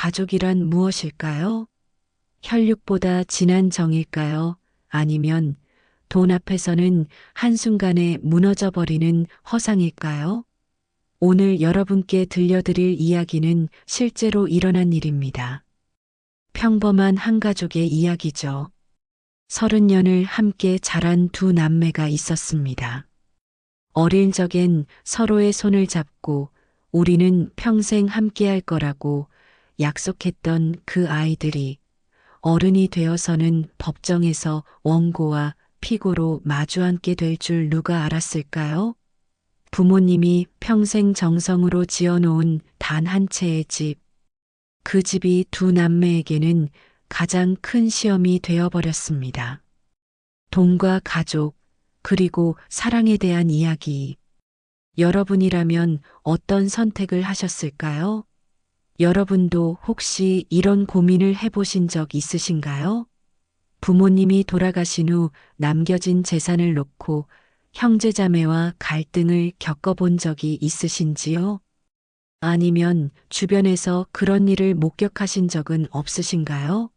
가족이란 무엇일까요? 혈육보다 진한 정일까요? 아니면 돈 앞에서는 한순간에 무너져버리는 허상일까요? 오늘 여러분께 들려드릴 이야기는 실제로 일어난 일입니다. 평범한 한 가족의 이야기죠. 30년을 함께 자란 두 남매가 있었습니다. 어릴 적엔 서로의 손을 잡고 우리는 평생 함께할 거라고 약속했던 그 아이들이 어른이 되어서는 법정에서 원고와 피고로 마주 앉게 될 줄 누가 알았을까요? 부모님이 평생 정성으로 지어놓은 단 한 채의 집. 그 집이 두 남매에게는 가장 큰 시험이 되어버렸습니다. 돈과 가족, 그리고 사랑에 대한 이야기. 여러분이라면 어떤 선택을 하셨을까요? 여러분도 혹시 이런 고민을 해보신 적 있으신가요? 부모님이 돌아가신 후 남겨진 재산을 놓고 형제자매와 갈등을 겪어본 적이 있으신지요? 아니면 주변에서 그런 일을 목격하신 적은 없으신가요?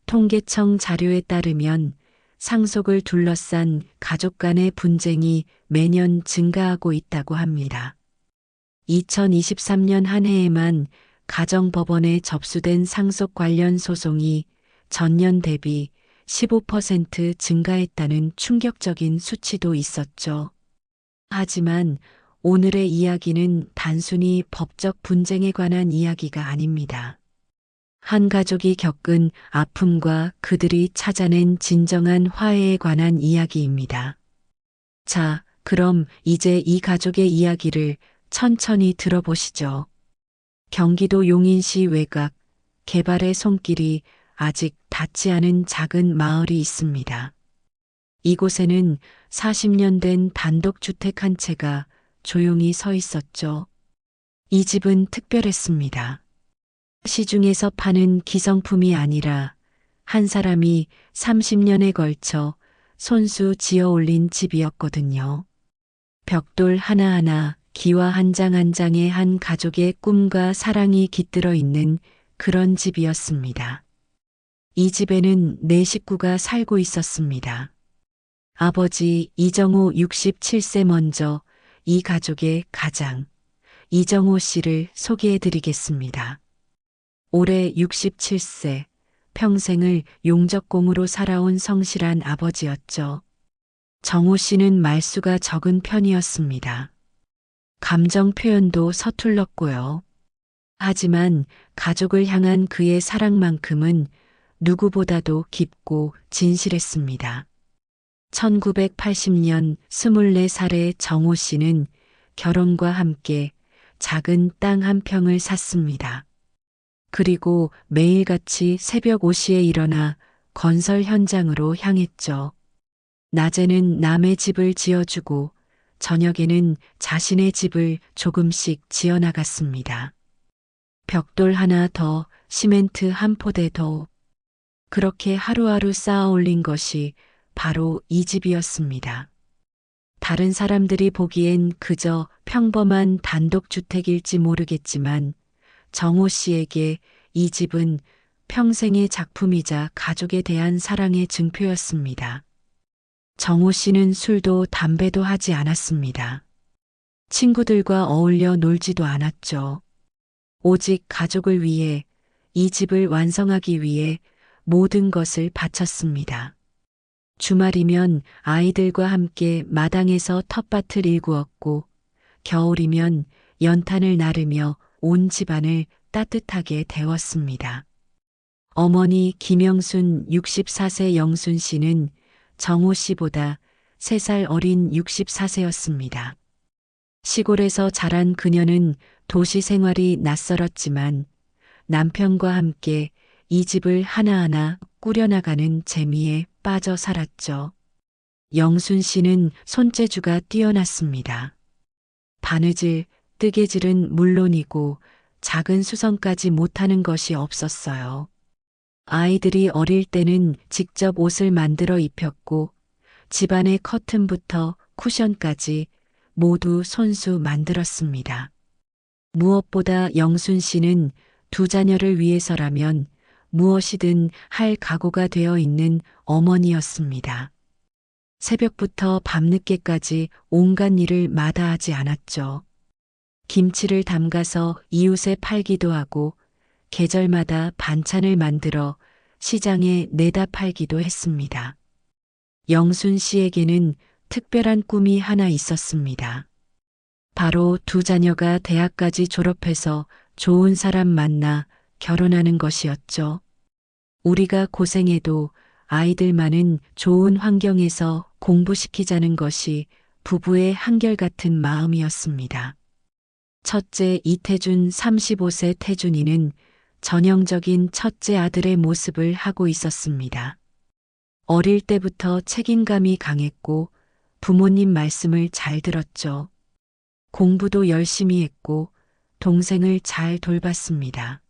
통계청 자료에 따르면 상속을 둘러싼 가족 간의 분쟁이 매년 증가하고 있다고 합니다. 2023년 한 해에만 가정법원에 접수된 상속 관련 소송이 전년 대비 15% 증가했다는 충격적인 수치도 있었죠. 하지만 오늘의 이야기는 단순히 법적 분쟁에 관한 이야기가 아닙니다. 한 가족이 겪은 아픔과 그들이 찾아낸 진정한 화해에 관한 이야기입니다. 자, 그럼 이제 이 가족의 이야기를 천천히 들어보시죠. 경기도 용인시 외곽, 개발의 손길이 아직 닿지 않은 작은 마을이 있습니다. 이곳에는 40년 된 단독주택 한 채가 조용히 서 있었죠. 이 집은 특별했습니다. 시중에서 파는 기성품이 아니라 한 사람이 30년에 걸쳐 손수 지어 올린 집이었거든요. 벽돌 하나하나, 기와 한 장 한 장에 한 가족의 꿈과 사랑이 깃들어 있는 그런 집이었습니다. 이 집에는 네 식구가 살고 있었습니다. 아버지 이정호 67세 먼저 이 가족의 가장 이정호 씨를 소개해 드리겠습니다. 올해 67세, 평생을 용적공으로 살아온 성실한 아버지였죠. 정호 씨는 말수가 적은 편이었습니다. 감정 표현도 서툴렀고요. 하지만 가족을 향한 그의 사랑만큼은 누구보다도 깊고 진실했습니다. 1980년 24살의 정호 씨는 결혼과 함께 작은 땅 한 평을 샀습니다. 그리고 매일같이 새벽 5시에 일어나 건설 현장으로 향했죠. 낮에는 남의 집을 지어주고 저녁에는 자신의 집을 조금씩 지어나갔습니다. 벽돌 하나 더, 시멘트 한 포대 더. 그렇게 하루하루 쌓아 올린 것이 바로 이 집이었습니다. 다른 사람들이 보기엔 그저 평범한 단독주택일지 모르겠지만 정호 씨에게 이 집은 평생의 작품이자 가족에 대한 사랑의 증표였습니다. 정호 씨는 술도 담배도 하지 않았습니다. 친구들과 어울려 놀지도 않았죠. 오직 가족을 위해, 이 집을 완성하기 위해 모든 것을 바쳤습니다. 주말이면 아이들과 함께 마당에서 텃밭을 일구었고, 겨울이면 연탄을 나르며 온 집안을 따뜻하게 데웠습니다. 어머니 김영순 64세 영순 씨는 정호 씨보다 3살 어린 64세였습니다. 시골에서 자란 그녀는 도시 생활이 낯설었지만 남편과 함께 이 집을 하나하나 꾸려나가는 재미에 빠져 살았죠. 영순 씨는 손재주가 뛰어났습니다. 바느질, 뜨개질은 물론이고 작은 수선까지 못하는 것이 없었어요. 아이들이 어릴 때는 직접 옷을 만들어 입혔고 집안의 커튼부터 쿠션까지 모두 손수 만들었습니다. 무엇보다 영순 씨는 두 자녀를 위해서라면 무엇이든 할 각오가 되어 있는 어머니였습니다. 새벽부터 밤늦게까지 온갖 일을 마다하지 않았죠. 김치를 담가서 이웃에 팔기도 하고 계절마다 반찬을 만들어 시장에 내다 팔기도 했습니다. 영순 씨에게는 특별한 꿈이 하나 있었습니다. 바로 두 자녀가 대학까지 졸업해서 좋은 사람 만나 결혼하는 것이었죠. 우리가 고생해도 아이들만은 좋은 환경에서 공부시키자는 것이 부부의 한결같은 마음이었습니다. 첫째 이태준 35세 태준이는 전형적인 첫째 아들의 모습을 하고 있었습니다. 어릴 때부터 책임감이 강했고 부모님 말씀을 잘 들었죠. 공부도 열심히 했고 동생을 잘 돌봤습니다.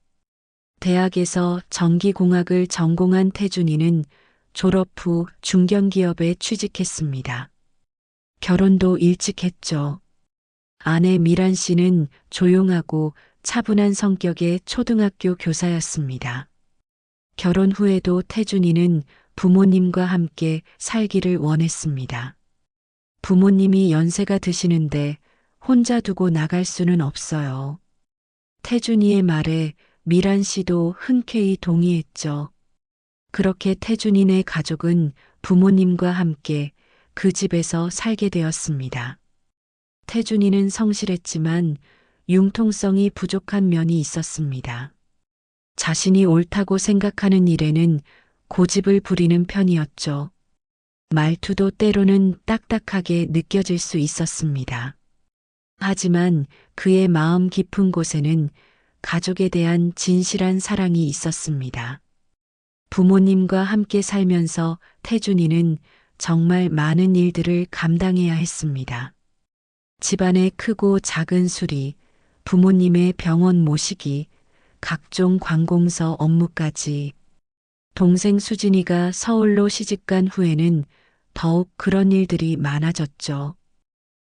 대학에서 전기공학을 전공한 태준이는 졸업 후 중견기업에 취직했습니다. 결혼도 일찍 했죠. 아내 미란 씨는 조용하고 차분한 성격의 초등학교 교사였습니다. 결혼 후에도 태준이는 부모님과 함께 살기를 원했습니다. 부모님이 연세가 드시는데 혼자 두고 나갈 수는 없어요. 태준이의 말에 미란 씨도 흔쾌히 동의했죠. 그렇게 태준이네 가족은 부모님과 함께 그 집에서 살게 되었습니다. 태준이는 성실했지만 융통성이 부족한 면이 있었습니다. 자신이 옳다고 생각하는 일에는 고집을 부리는 편이었죠. 말투도 때로는 딱딱하게 느껴질 수 있었습니다. 하지만 그의 마음 깊은 곳에는 가족에 대한 진실한 사랑이 있었습니다. 부모님과 함께 살면서 태준이는 정말 많은 일들을 감당해야 했습니다. 집안의 크고 작은 수리, 부모님의 병원 모시기, 각종 관공서 업무까지. 동생 수진이가 서울로 시집간 후에는 더욱 그런 일들이 많아졌죠.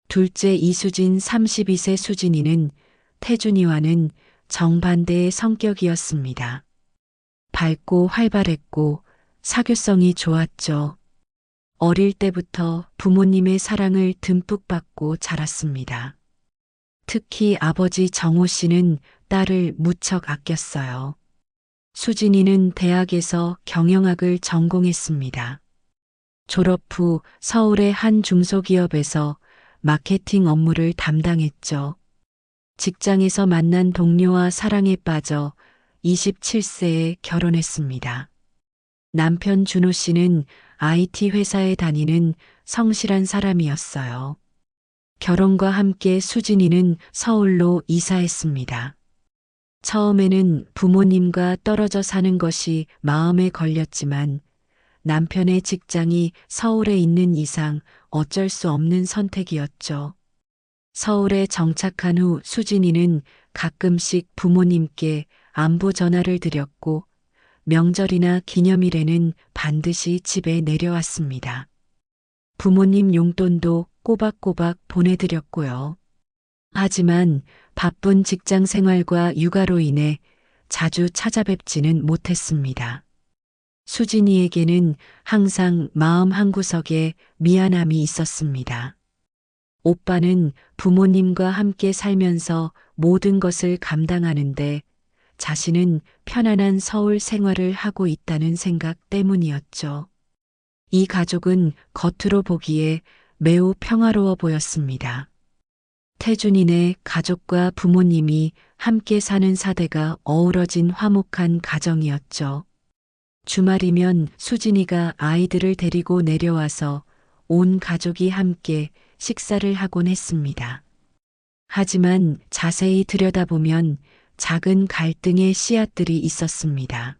둘째 이수진 32세 수진이는 태준이와는 정반대의 성격이었습니다. 밝고 활발했고 사교성이 좋았죠. 어릴 때부터 부모님의 사랑을 듬뿍 받고 자랐습니다. 특히 아버지 정호 씨는 딸을 무척 아꼈어요. 수진이는 대학에서 경영학을 전공했습니다. 졸업 후 서울의 한 중소기업에서 마케팅 업무를 담당했죠. 직장에서 만난 동료와 사랑에 빠져 27세에 결혼했습니다. 남편 준호 씨는 IT 회사에 다니는 성실한 사람이었어요. 결혼과 함께 수진이는 서울로 이사했습니다. 처음에는 부모님과 떨어져 사는 것이 마음에 걸렸지만 남편의 직장이 서울에 있는 이상 어쩔 수 없는 선택이었죠. 서울에 정착한 후 수진이는 가끔씩 부모님께 안부 전화를 드렸고 명절이나 기념일에는 반드시 집에 내려왔습니다. 부모님 용돈도 꼬박꼬박 보내드렸고요. 하지만 바쁜 직장 생활과 육아로 인해 자주 찾아뵙지는 못했습니다. 수진이에게는 항상 마음 한구석에 미안함이 있었습니다. 오빠는 부모님과 함께 살면서 모든 것을 감당하는데 자신은 편안한 서울 생활을 하고 있다는 생각 때문이었죠. 이 가족은 겉으로 보기에 매우 평화로워 보였습니다. 태준이네 가족과 부모님이 함께 사는 사대가 어우러진 화목한 가정이었죠. 주말이면 수진이가 아이들을 데리고 내려와서 온 가족이 함께 식사를 하곤 했습니다. 하지만 자세히 들여다보면 작은 갈등의 씨앗들이 있었습니다.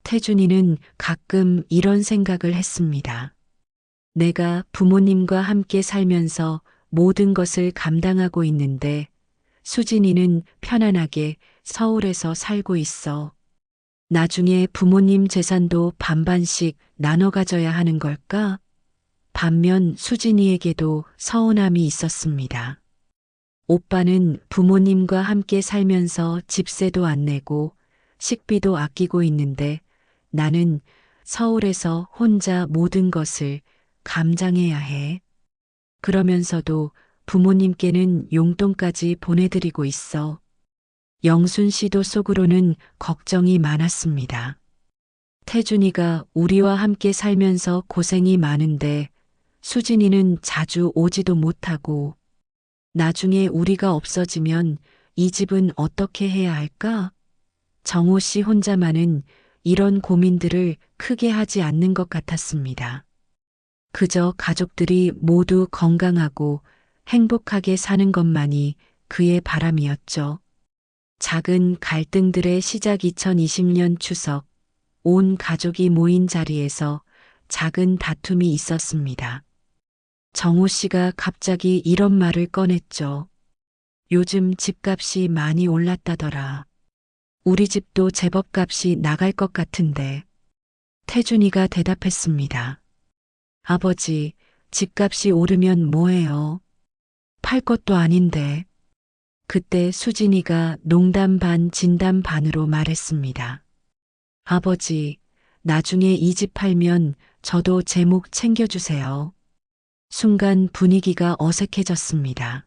태준이는 가끔 이런 생각을 했습니다. 내가 부모님과 함께 살면서 모든 것을 감당하고 있는데 수진이는 편안하게 서울에서 살고 있어. 나중에 부모님 재산도 반반씩 나눠 가져야 하는 걸까? 반면 수진이에게도 서운함이 있었습니다. 오빠는 부모님과 함께 살면서 집세도 안 내고 식비도 아끼고 있는데 나는 서울에서 혼자 모든 것을 감당해야 해. 그러면서도 부모님께는 용돈까지 보내드리고 있어. 영순 씨도 속으로는 걱정이 많았습니다. 태준이가 우리와 함께 살면서 고생이 많은데 수진이는 자주 오지도 못하고 나중에 우리가 없어지면 이 집은 어떻게 해야 할까? 정호 씨 혼자만은 이런 고민들을 크게 하지 않는 것 같았습니다. 그저 가족들이 모두 건강하고 행복하게 사는 것만이 그의 바람이었죠. 작은 갈등들의 시작 2020년 추석, 온 가족이 모인 자리에서 작은 다툼이 있었습니다. 정호 씨가 갑자기 이런 말을 꺼냈죠. 요즘 집값이 많이 올랐다더라. 우리 집도 제법 값이 나갈 것 같은데. 태준이가 대답했습니다. 아버지, 집값이 오르면 뭐해요? 팔 것도 아닌데. 그때 수진이가 농담 반 진담 반으로 말했습니다. 아버지, 나중에 이 집 팔면 저도 제목 챙겨주세요. 순간 분위기가 어색해졌습니다.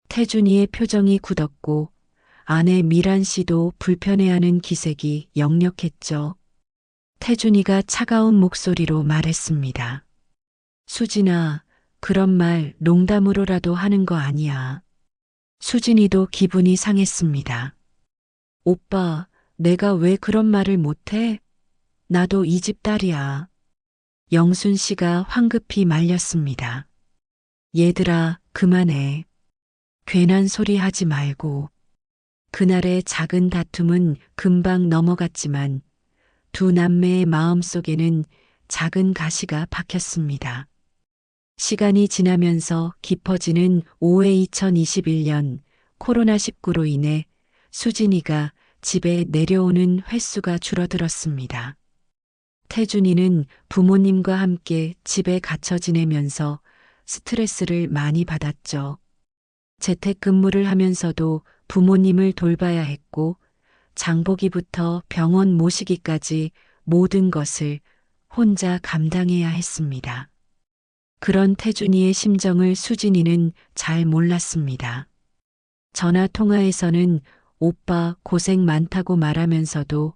태준이의 표정이 굳었고 아내 미란 씨도 불편해하는 기색이 역력했죠. 태준이가 차가운 목소리로 말했습니다. 수진아, 그런 말 농담으로라도 하는 거 아니야. 수진이도 기분이 상했습니다. 오빠, 내가 왜 그런 말을 못해? 나도 이 집 딸이야. 영순 씨가 황급히 말렸습니다. 얘들아, 그만해. 괜한 소리 하지 말고. 그날의 작은 다툼은 금방 넘어갔지만 두 남매의 마음속에는 작은 가시가 박혔습니다. 시간이 지나면서 깊어지는 올해 2021년 코로나19로 인해 수진이가 집에 내려오는 횟수가 줄어들었습니다. 태준이는 부모님과 함께 집에 갇혀 지내면서 스트레스를 많이 받았죠. 재택근무를 하면서도 부모님을 돌봐야 했고 장보기부터 병원 모시기까지 모든 것을 혼자 감당해야 했습니다. 그런 태준이의 심정을 수진이는 잘 몰랐습니다. 전화 통화에서는 오빠 고생 많다고 말하면서도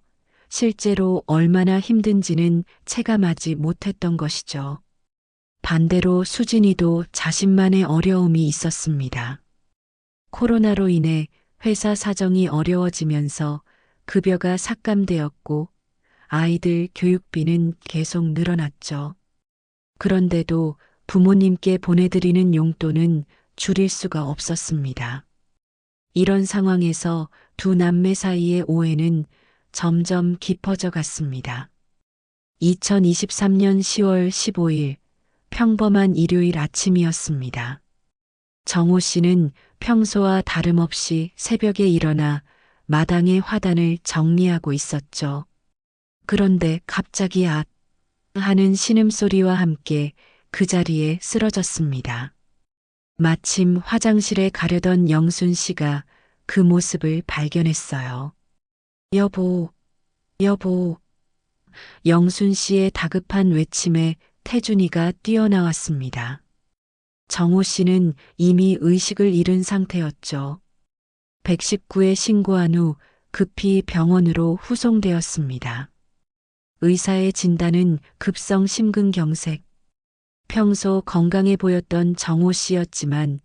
실제로 얼마나 힘든지는 체감하지 못했던 것이죠. 반대로 수진이도 자신만의 어려움이 있었습니다. 코로나로 인해 회사 사정이 어려워지면서 급여가 삭감되었고 아이들 교육비는 계속 늘어났죠. 그런데도 부모님께 보내드리는 용돈은 줄일 수가 없었습니다. 이런 상황에서 두 남매 사이의 오해는 점점 깊어져 갔습니다. 2023년 10월 15일 평범한 일요일 아침이었습니다. 정호 씨는 평소와 다름없이 새벽에 일어나 마당의 화단을 정리하고 있었죠. 그런데 갑자기 앗 하는 신음소리와 함께 그 자리에 쓰러졌습니다. 마침 화장실에 가려던 영순 씨가 그 모습을 발견했어요. 여보, 여보. 영순 씨의 다급한 외침에 태준이가 뛰어나왔습니다. 정호 씨는 이미 의식을 잃은 상태였죠. 119에 신고한 후 급히 병원으로 후송되었습니다. 의사의 진단은 급성 심근경색. 평소 건강해 보였던 정호 씨였지만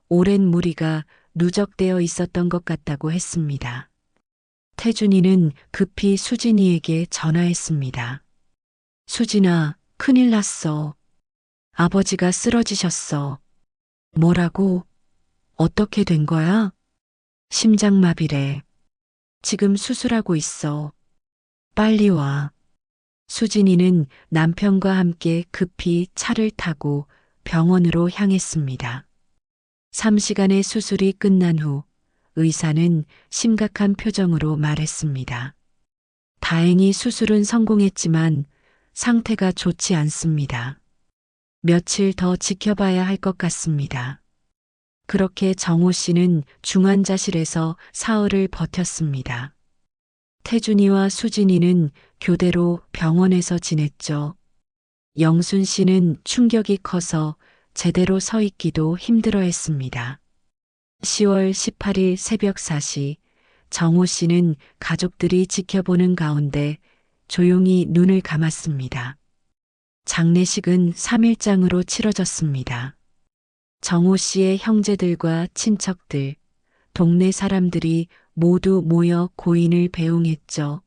오랜 무리가 누적되어 있었던 것 같다고 했습니다. 태준이는 급히 수진이에게 전화했습니다. 수진아, 큰일 났어. 아버지가 쓰러지셨어. 뭐라고? 어떻게 된 거야? 심장마비래. 지금 수술하고 있어. 빨리 와. 수진이는 남편과 함께 급히 차를 타고 병원으로 향했습니다. 3시간의 수술이 끝난 후 의사는 심각한 표정으로 말했습니다. 다행히 수술은 성공했지만 상태가 좋지 않습니다. 며칠 더 지켜봐야 할 것 같습니다. 그렇게 정호 씨는 중환자실에서 사흘을 버텼습니다. 태준이와 수진이는 교대로 병원에서 지냈죠. 영순 씨는 충격이 커서 제대로 서 있기도 힘들어했습니다. 10월 18일 새벽 4시 정호 씨는 가족들이 지켜보는 가운데 조용히 눈을 감았습니다. 장례식은 3일장으로 치러졌습니다. 정호 씨의 형제들과 친척들, 동네 사람들이 모두 모여 고인을 배웅했죠.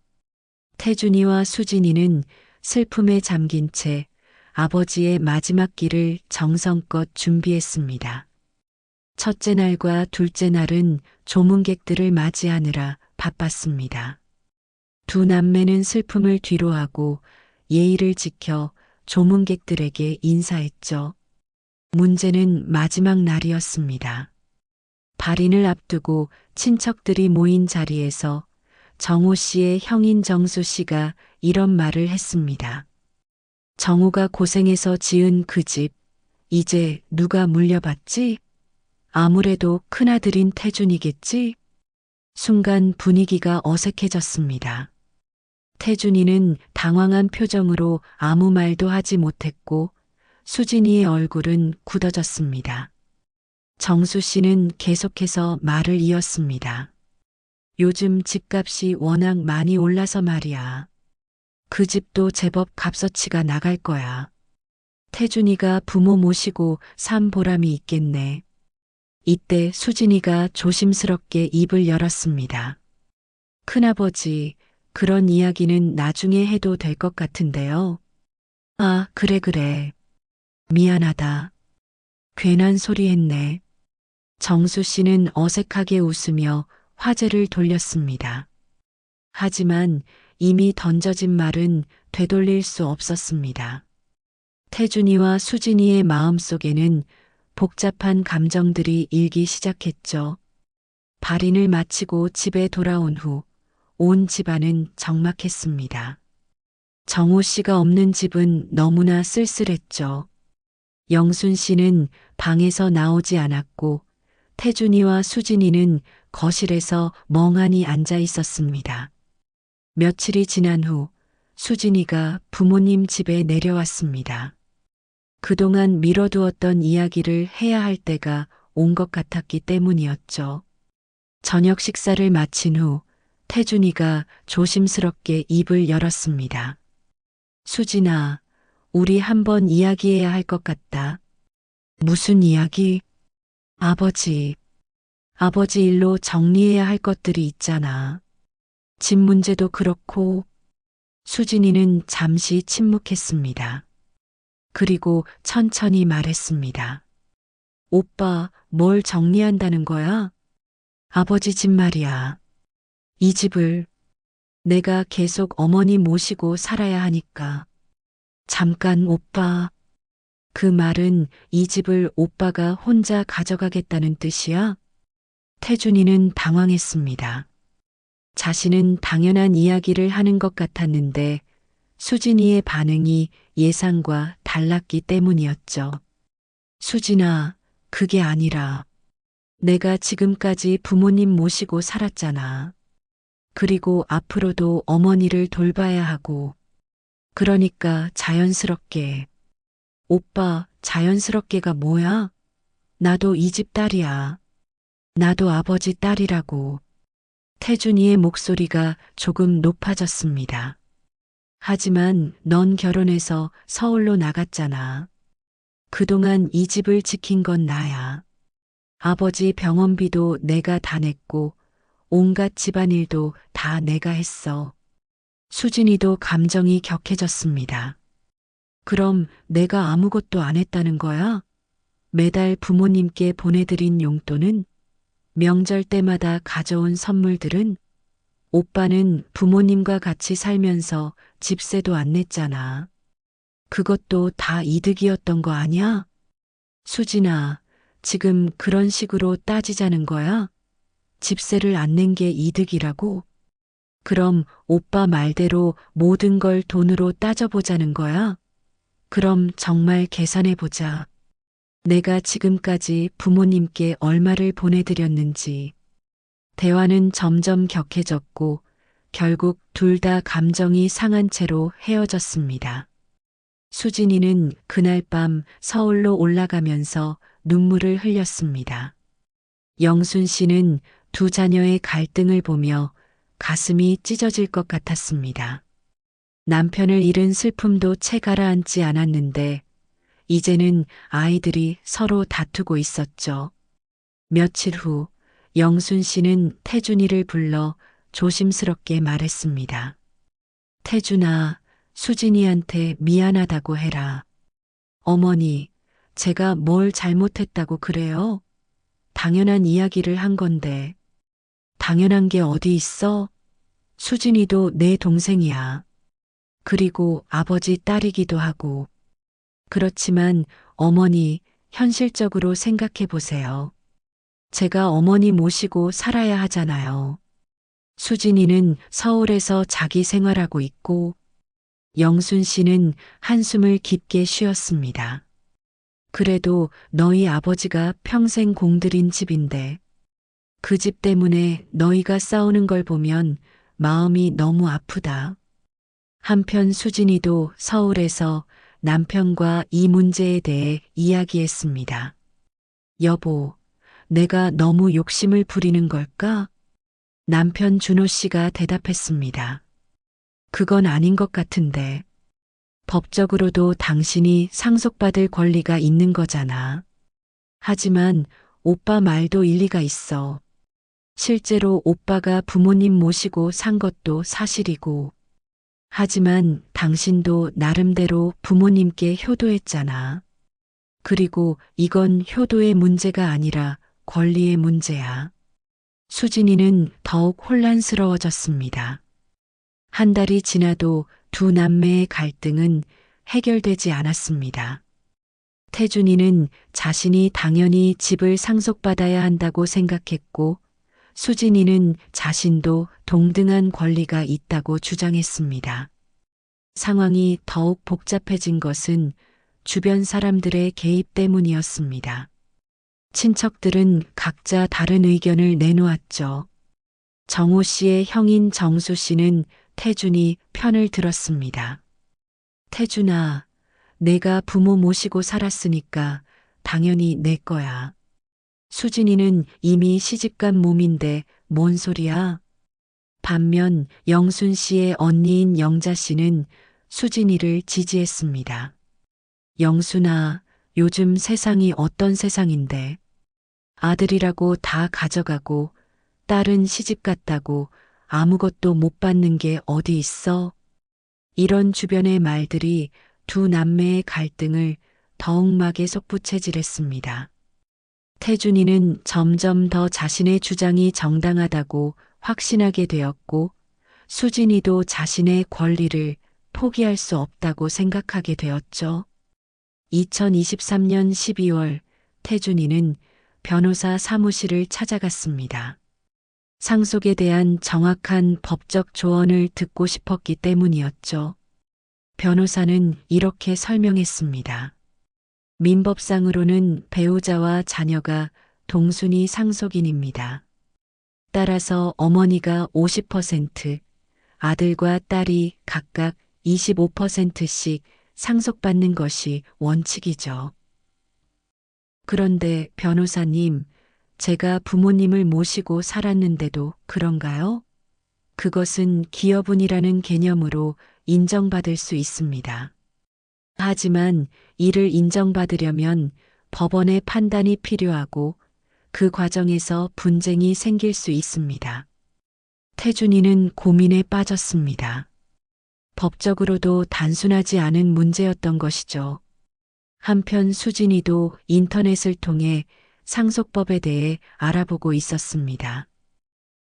태준이와 수진이는 슬픔에 잠긴 채 아버지의 마지막 길을 정성껏 준비했습니다. 첫째 날과 둘째 날은 조문객들을 맞이하느라 바빴습니다. 두 남매는 슬픔을 뒤로하고 예의를 지켜 조문객들에게 인사했죠. 문제는 마지막 날이었습니다. 발인을 앞두고 친척들이 모인 자리에서 정호 씨의 형인 정수 씨가 이런 말을 했습니다. 정호가 고생해서 지은 그 집, 이제 누가 물려받지? 아무래도 큰아들인 태준이겠지? 순간 분위기가 어색해졌습니다. 태준이는 당황한 표정으로 아무 말도 하지 못했고 수진이의 얼굴은 굳어졌습니다. 정수 씨는 계속해서 말을 이었습니다. 요즘 집값이 워낙 많이 올라서 말이야. 그 집도 제법 값어치가 나갈 거야. 태준이가 부모 모시고 산 보람이 있겠네. 이때 수진이가 조심스럽게 입을 열었습니다. 큰아버지, 그런 이야기는 나중에 해도 될 것 같은데요. 아, 그래. 미안하다. 괜한 소리 했네. 정수 씨는 어색하게 웃으며 화제를 돌렸습니다. 하지만 이미 던져진 말은 되돌릴 수 없었습니다. 태준이와 수진이의 마음속에는 복잡한 감정들이 일기 시작했죠. 발인을 마치고 집에 돌아온 후 온 집안은 적막했습니다. 정호 씨가 없는 집은 너무나 쓸쓸했죠. 영순 씨는 방에서 나오지 않았고 태준이와 수진이는 거실에서 멍하니 앉아 있었습니다. 며칠이 지난 후 수진이가 부모님 집에 내려왔습니다. 그동안 미뤄두었던 이야기를 해야 할 때가 온 것 같았기 때문이었죠. 저녁 식사를 마친 후 태준이가 조심스럽게 입을 열었습니다. 수진아, 우리 한번 이야기해야 할 것 같다. 무슨 이야기? 아버지 일로 정리해야 할 것들이 있잖아. 집 문제도 그렇고. 수진이는 잠시 침묵했습니다. 그리고 천천히 말했습니다. 오빠, 뭘 정리한다는 거야? 아버지 집 말이야. 이 집을 내가 계속 어머니 모시고 살아야 하니까. 잠깐 오빠. 그 말은 이 집을 오빠가 혼자 가져가겠다는 뜻이야? 태준이는 당황했습니다. 자신은 당연한 이야기를 하는 것 같았는데 수진이의 반응이 예상과 달랐기 때문이었죠. 수진아, 그게 아니라 내가 지금까지 부모님 모시고 살았잖아. 그리고 앞으로도 어머니를 돌봐야 하고. 그러니까 자연스럽게. 오빠, 자연스럽게가 뭐야? 나도 이 집 딸이야. 나도 아버지 딸이라고. 태준이의 목소리가 조금 높아졌습니다. 하지만 넌 결혼해서 서울로 나갔잖아. 그동안 이 집을 지킨 건 나야. 아버지 병원비도 내가 다 냈고 온갖 집안일도 다 내가 했어. 수진이도 감정이 격해졌습니다. 그럼 내가 아무것도 안 했다는 거야? 매달 부모님께 보내드린 용돈은? 명절 때마다 가져온 선물들은? 오빠는 부모님과 같이 살면서 집세도 안 냈잖아. 그것도 다 이득이었던 거 아니야? 수진아, 지금 그런 식으로 따지자는 거야? 집세를 안 낸 게 이득이라고? 그럼 오빠 말대로 모든 걸 돈으로 따져보자는 거야? 그럼 정말 계산해보자. 내가 지금까지 부모님께 얼마를 보내드렸는지. 대화는 점점 격해졌고 결국 둘 다 감정이 상한 채로 헤어졌습니다. 수진이는 그날 밤 서울로 올라가면서 눈물을 흘렸습니다. 영순 씨는 두 자녀의 갈등을 보며 가슴이 찢어질 것 같았습니다. 남편을 잃은 슬픔도 채 가라앉지 않았는데 이제는 아이들이 서로 다투고 있었죠. 며칠 후 영순 씨는 태준이를 불러 조심스럽게 말했습니다. 태준아, 수진이한테 미안하다고 해라. 어머니, 제가 뭘 잘못했다고 그래요? 당연한 이야기를 한 건데. 당연한 게 어디 있어? 수진이도 내 동생이야. 그리고 아버지 딸이기도 하고. 그렇지만 어머니, 현실적으로 생각해 보세요. 제가 어머니 모시고 살아야 하잖아요. 수진이는 서울에서 자기 생활하고 있고, 영순 씨는 한숨을 깊게 쉬었습니다. 그래도 너희 아버지가 평생 공들인 집인데, 그 집 때문에 너희가 싸우는 걸 보면 마음이 너무 아프다. 한편 수진이도 서울에서 남편과 이 문제에 대해 이야기했습니다. 여보, 내가 너무 욕심을 부리는 걸까? 남편 준호 씨가 대답했습니다. 그건 아닌 것 같은데. 법적으로도 당신이 상속받을 권리가 있는 거잖아. 하지만 오빠 말도 일리가 있어. 실제로 오빠가 부모님 모시고 산 것도 사실이고. 하지만 당신도 나름대로 부모님께 효도했잖아. 그리고 이건 효도의 문제가 아니라 권리의 문제야. 수진이는 더욱 혼란스러워졌습니다. 한 달이 지나도 두 남매의 갈등은 해결되지 않았습니다. 태준이는 자신이 당연히 집을 상속받아야 한다고 생각했고, 수진이는 자신도 동등한 권리가 있다고 주장했습니다. 상황이 더욱 복잡해진 것은 주변 사람들의 개입 때문이었습니다. 친척들은 각자 다른 의견을 내놓았죠. 정호 씨의 형인 정수 씨는 태준이 편을 들었습니다. 태준아, 내가 부모 모시고 살았으니까 당연히 내 거야. 수진이는 이미 시집간 몸인데 뭔 소리야? 반면 영순 씨의 언니인 영자 씨는 수진이를 지지했습니다. 영순아, 요즘 세상이 어떤 세상인데 아들이라고 다 가져가고 딸은 시집 갔다고 아무것도 못 받는 게 어디 있어? 이런 주변의 말들이 두 남매의 갈등을 더욱 막에 솟구체질했습니다. 태준이는 점점 더 자신의 주장이 정당하다고 확신하게 되었고, 수진이도 자신의 권리를 포기할 수 없다고 생각하게 되었죠. 2023년 12월 태준이는 변호사 사무실을 찾아갔습니다. 상속에 대한 정확한 법적 조언을 듣고 싶었기 때문이었죠. 변호사는 이렇게 설명했습니다. 민법상으로는 배우자와 자녀가 동순위 상속인입니다. 따라서 어머니가 50%, 아들과 딸이 각각 25%씩 상속받는 것이 원칙이죠. 그런데 변호사님, 제가 부모님을 모시고 살았는데도 그런가요? 그것은 기여분이라는 개념으로 인정받을 수 있습니다. 하지만 이를 인정받으려면 법원의 판단이 필요하고 그 과정에서 분쟁이 생길 수 있습니다. 태준이는 고민에 빠졌습니다. 법적으로도 단순하지 않은 문제였던 것이죠. 한편 수진이도 인터넷을 통해 상속법에 대해 알아보고 있었습니다.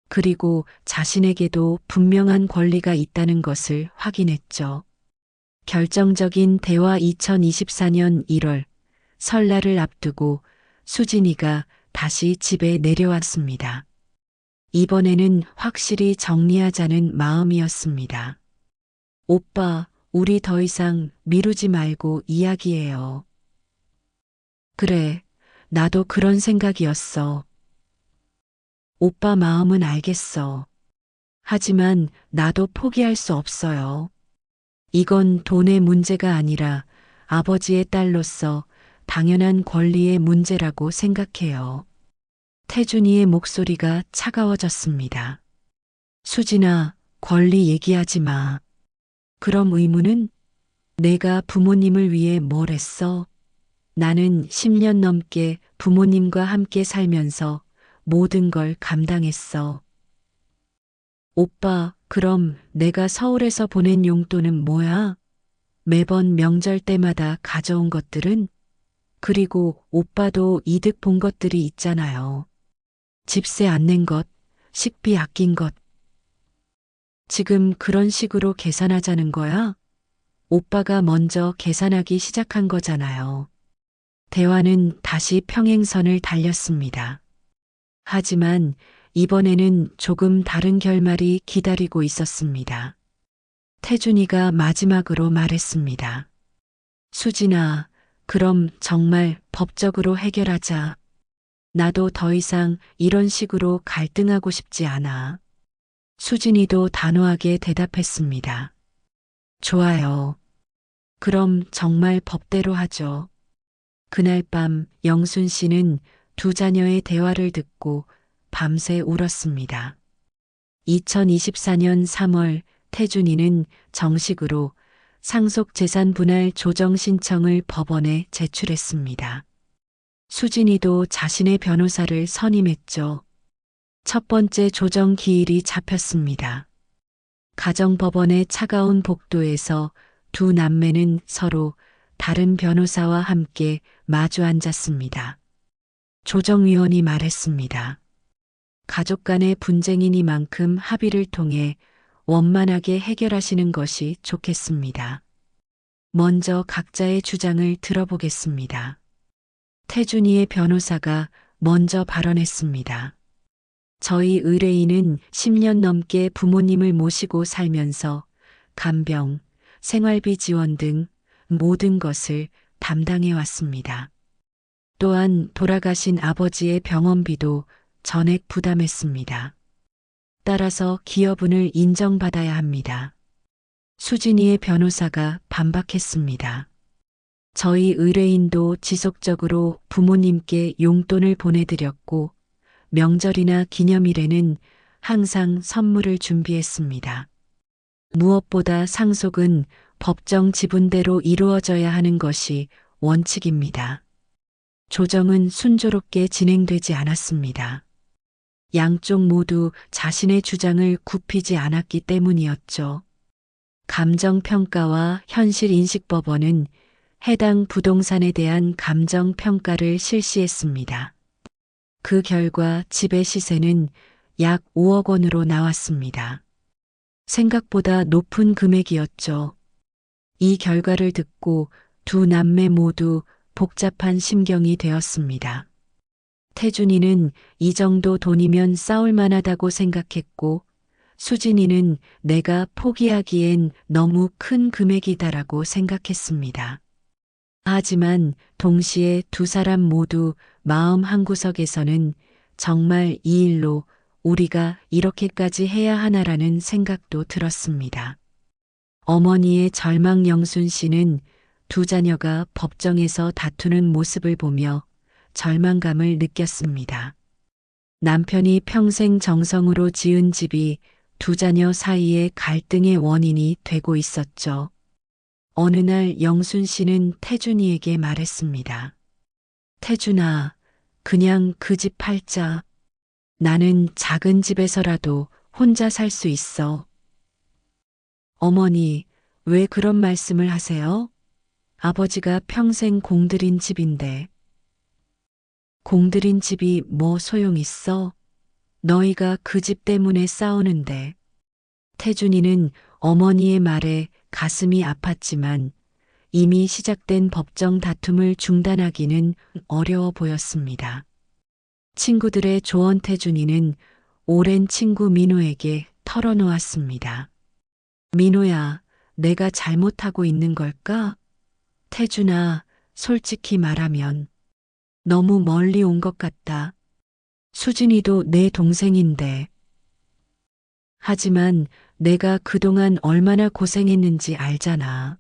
그리고 자신에게도 분명한 권리가 있다는 것을 확인했죠. 결정적인 대화 2024년 1월 설날을 앞두고 수진이가 다시 집에 내려왔습니다. 이번에는 확실히 정리하자는 마음이었습니다. 오빠, 우리 더 이상 미루지 말고 이야기해요. 그래, 나도 그런 생각이었어. 오빠 마음은 알겠어. 하지만 나도 포기할 수 없어요. 이건 돈의 문제가 아니라 아버지의 딸로서 당연한 권리의 문제라고 생각해요. 태준이의 목소리가 차가워졌습니다. 수진아, 권리 얘기하지 마. 그럼 의무는? 내가 부모님을 위해 뭘 했어? 나는 10년 넘게 부모님과 함께 살면서 모든 걸 감당했어. 오빠, 그럼 내가 서울에서 보낸 용돈은 뭐야? 매번 명절 때마다 가져온 것들은? 그리고 오빠도 이득 본 것들이 있잖아요. 집세 안 낸 것, 식비 아낀 것. 지금 그런 식으로 계산하자는 거야? 오빠가 먼저 계산하기 시작한 거잖아요. 대화는 다시 평행선을 달렸습니다. 하지만 이번에는 조금 다른 결말이 기다리고 있었습니다. 태준이가 마지막으로 말했습니다. 수진아, 그럼 정말 법적으로 해결하자. 나도 더 이상 이런 식으로 갈등하고 싶지 않아. 수진이도 단호하게 대답했습니다. 좋아요. 그럼 정말 법대로 하죠. 그날 밤 영순 씨는 두 자녀의 대화를 듣고 밤새 울었습니다. 2024년 3월 태준이는 정식으로 상속재산 분할 조정 신청을 법원에 제출했습니다. 수진이도 자신의 변호사를 선임했죠. 첫 번째 조정 기일이 잡혔습니다. 가정법원의 차가운 복도에서 두 남매는 서로 다른 변호사와 함께 마주 앉았습니다. 조정위원이 말했습니다. 가족 간의 분쟁이니만큼 합의를 통해 원만하게 해결하시는 것이 좋겠습니다. 먼저 각자의 주장을 들어보겠습니다. 태준이의 변호사가 먼저 발언했습니다. 저희 의뢰인은 10년 넘게 부모님을 모시고 살면서 간병, 생활비 지원 등 모든 것을 담당해 왔습니다. 또한 돌아가신 아버지의 병원비도 전액 부담했습니다. 따라서 기여분을 인정받아야 합니다. 수진이의 변호사가 반박했습니다. 저희 의뢰인도 지속적으로 부모님께 용돈을 보내드렸고 명절이나 기념일에는 항상 선물을 준비했습니다. 무엇보다 상속은 법정 지분대로 이루어져야 하는 것이 원칙입니다. 조정은 순조롭게 진행되지 않았습니다. 양쪽 모두 자신의 주장을 굽히지 않았기 때문이었죠. 감정평가와 현실인식법원은 해당 부동산에 대한 감정평가를 실시했습니다. 그 결과 집의 시세는 약 5억 원으로 나왔습니다. 생각보다 높은 금액이었죠. 이 결과를 듣고 두 남매 모두 복잡한 심경이 되었습니다. 태준이는 이 정도 돈이면 싸울 만하다고 생각했고 수진이는 내가 포기하기엔 너무 큰 금액이다라고 생각했습니다. 하지만 동시에 두 사람 모두 마음 한구석에서는 정말 이 일로 우리가 이렇게까지 해야 하나라는 생각도 들었습니다. 어머니의 절망 영순 씨는 두 자녀가 법정에서 다투는 모습을 보며 절망감을 느꼈습니다. 남편이 평생 정성으로 지은 집이 두 자녀 사이의 갈등의 원인이 되고 있었죠. 어느 날 영순 씨는 태준이에게 말했습니다. 태준아, 그냥 그 집 팔자. 나는 작은 집에서라도 혼자 살 수 있어. 어머니, 왜 그런 말씀을 하세요? 아버지가 평생 공들인 집인데. 공들인 집이 뭐 소용 있어? 너희가 그 집 때문에 싸우는데. 태준이는 어머니의 말에 가슴이 아팠지만 이미 시작된 법정 다툼을 중단하기는 어려워 보였습니다. 친구들의 조언 태준이는 오랜 친구 민호에게 털어놓았습니다. 민호야, 내가 잘못하고 있는 걸까? 태준아, 솔직히 말하면 너무 멀리 온 것 같다. 수진이도 내 동생인데. 하지만 내가 그동안 얼마나 고생했는지 알잖아.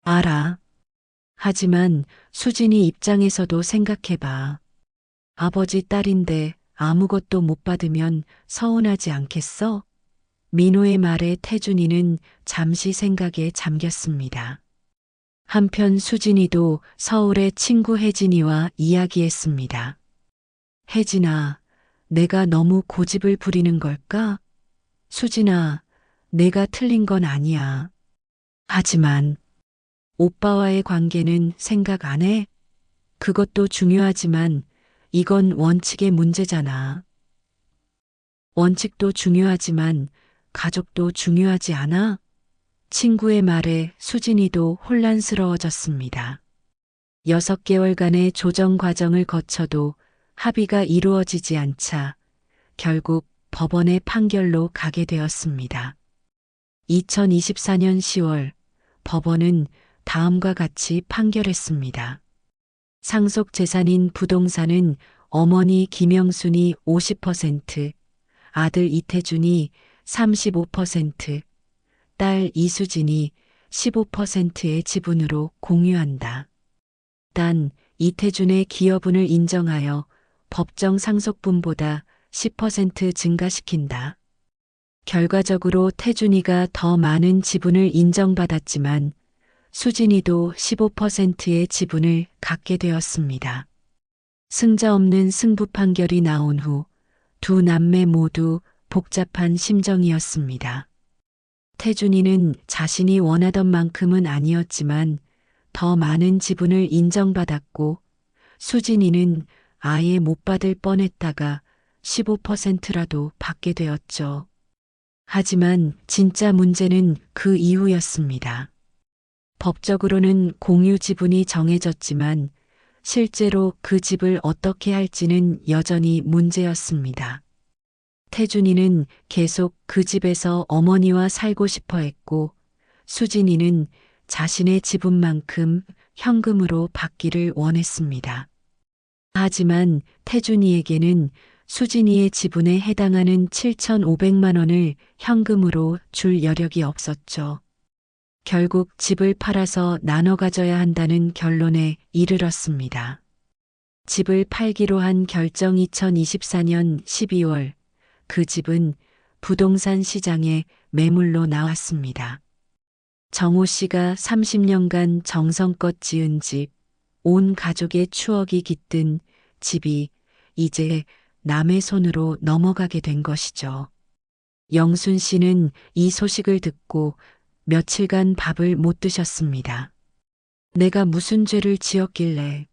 알아. 하지만 수진이 입장에서도 생각해봐. 아버지 딸인데 아무것도 못 받으면 서운하지 않겠어? 민호의 말에 태준이는 잠시 생각에 잠겼습니다. 한편 수진이도 서울의 친구 혜진이와 이야기했습니다. 혜진아, 내가 너무 고집을 부리는 걸까? 수진아, 내가 틀린 건 아니야. 하지만 오빠와의 관계는 생각 안 해? 그것도 중요하지만 이건 원칙의 문제잖아. 원칙도 중요하지만 가족도 중요하지 않아? 친구의 말에 수진이도 혼란스러워졌습니다. 6개월간의 조정 과정을 거쳐도 합의가 이루어지지 않자 결국 법원의 판결로 가게 되었습니다. 2024년 10월 법원은 다음과 같이 판결했습니다. 상속 재산인 부동산은 어머니 김영순이 50%, 아들 이태준이 35%, 딸 이수진이 15%의 지분으로 공유한다. 단 이태준의 기여분을 인정하여 법정 상속분보다 10% 증가시킨다. 결과적으로 태준이가 더 많은 지분을 인정받았지만 수진이도 15%의 지분을 갖게 되었습니다. 승자 없는 승부 판결이 나온 후 두 남매 모두 복잡한 심정이었습니다. 태준이는 자신이 원하던 만큼은 아니었지만 더 많은 지분을 인정받았고 수진이는 아예 못 받을 뻔했다가 15%라도 받게 되었죠. 하지만 진짜 문제는 그 이후였습니다. 법적으로는 공유 지분이 정해졌지만 실제로 그 집을 어떻게 할지는 여전히 문제였습니다. 태준이는 계속 그 집에서 어머니와 살고 싶어 했고 수진이는 자신의 지분만큼 현금으로 받기를 원했습니다. 하지만 태준이에게는 수진이의 지분에 해당하는 7,500만 원을 현금으로 줄 여력이 없었죠. 결국 집을 팔아서 나눠 가져야 한다는 결론에 이르렀습니다. 집을 팔기로 한 결정 2024년 12월 그 집은 부동산 시장에 매물로 나왔습니다. 정호 씨가 30년간 정성껏 지은 집, 온 가족의 추억이 깃든 집이 이제 남의 손으로 넘어가게 된 것이죠. 영순 씨는 이 소식을 듣고 며칠간 밥을 못 드셨습니다. 내가 무슨 죄를 지었길래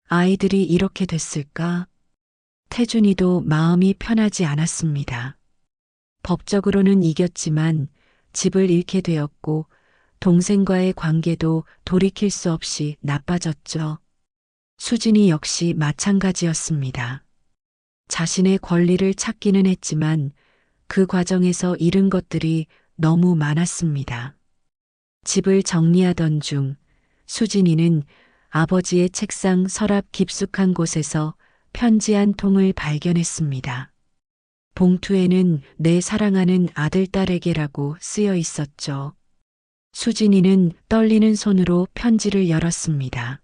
아이들이 이렇게 됐을까? 태준이도 마음이 편하지 않았습니다. 법적으로는 이겼지만 집을 잃게 되었고 동생과의 관계도 돌이킬 수 없이 나빠졌죠. 수진이 역시 마찬가지였습니다. 자신의 권리를 찾기는 했지만 그 과정에서 잃은 것들이 너무 많았습니다. 집을 정리하던 중 수진이는 아버지의 책상 서랍 깊숙한 곳에서 편지 한 통을 발견했습니다. 봉투에는 내 사랑하는 아들 딸에게라고 쓰여 있었죠. 수진이는 떨리는 손으로 편지를 열었습니다.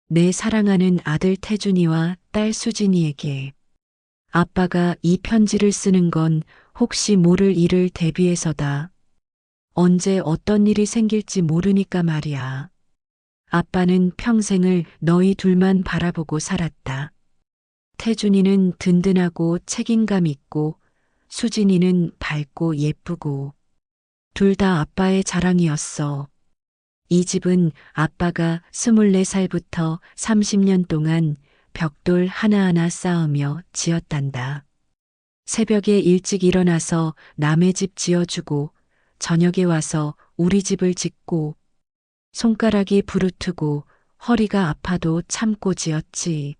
내 사랑하는 아들 태준이와 딸 수진이에게. 아빠가 이 편지를 쓰는 건 혹시 모를 일을 대비해서다. 언제 어떤 일이 생길지 모르니까 말이야. 아빠는 평생을 너희 둘만 바라보고 살았다. 태준이는 든든하고 책임감 있고 수진이는 밝고 예쁘고 둘 다 아빠의 자랑이었어. 이 집은 아빠가 24살부터 30년 동안 벽돌 하나하나 쌓으며 지었단다. 새벽에 일찍 일어나서 남의 집 지어주고 저녁에 와서 우리 집을 짓고 손가락이 부르트고 허리가 아파도 참고 지었지.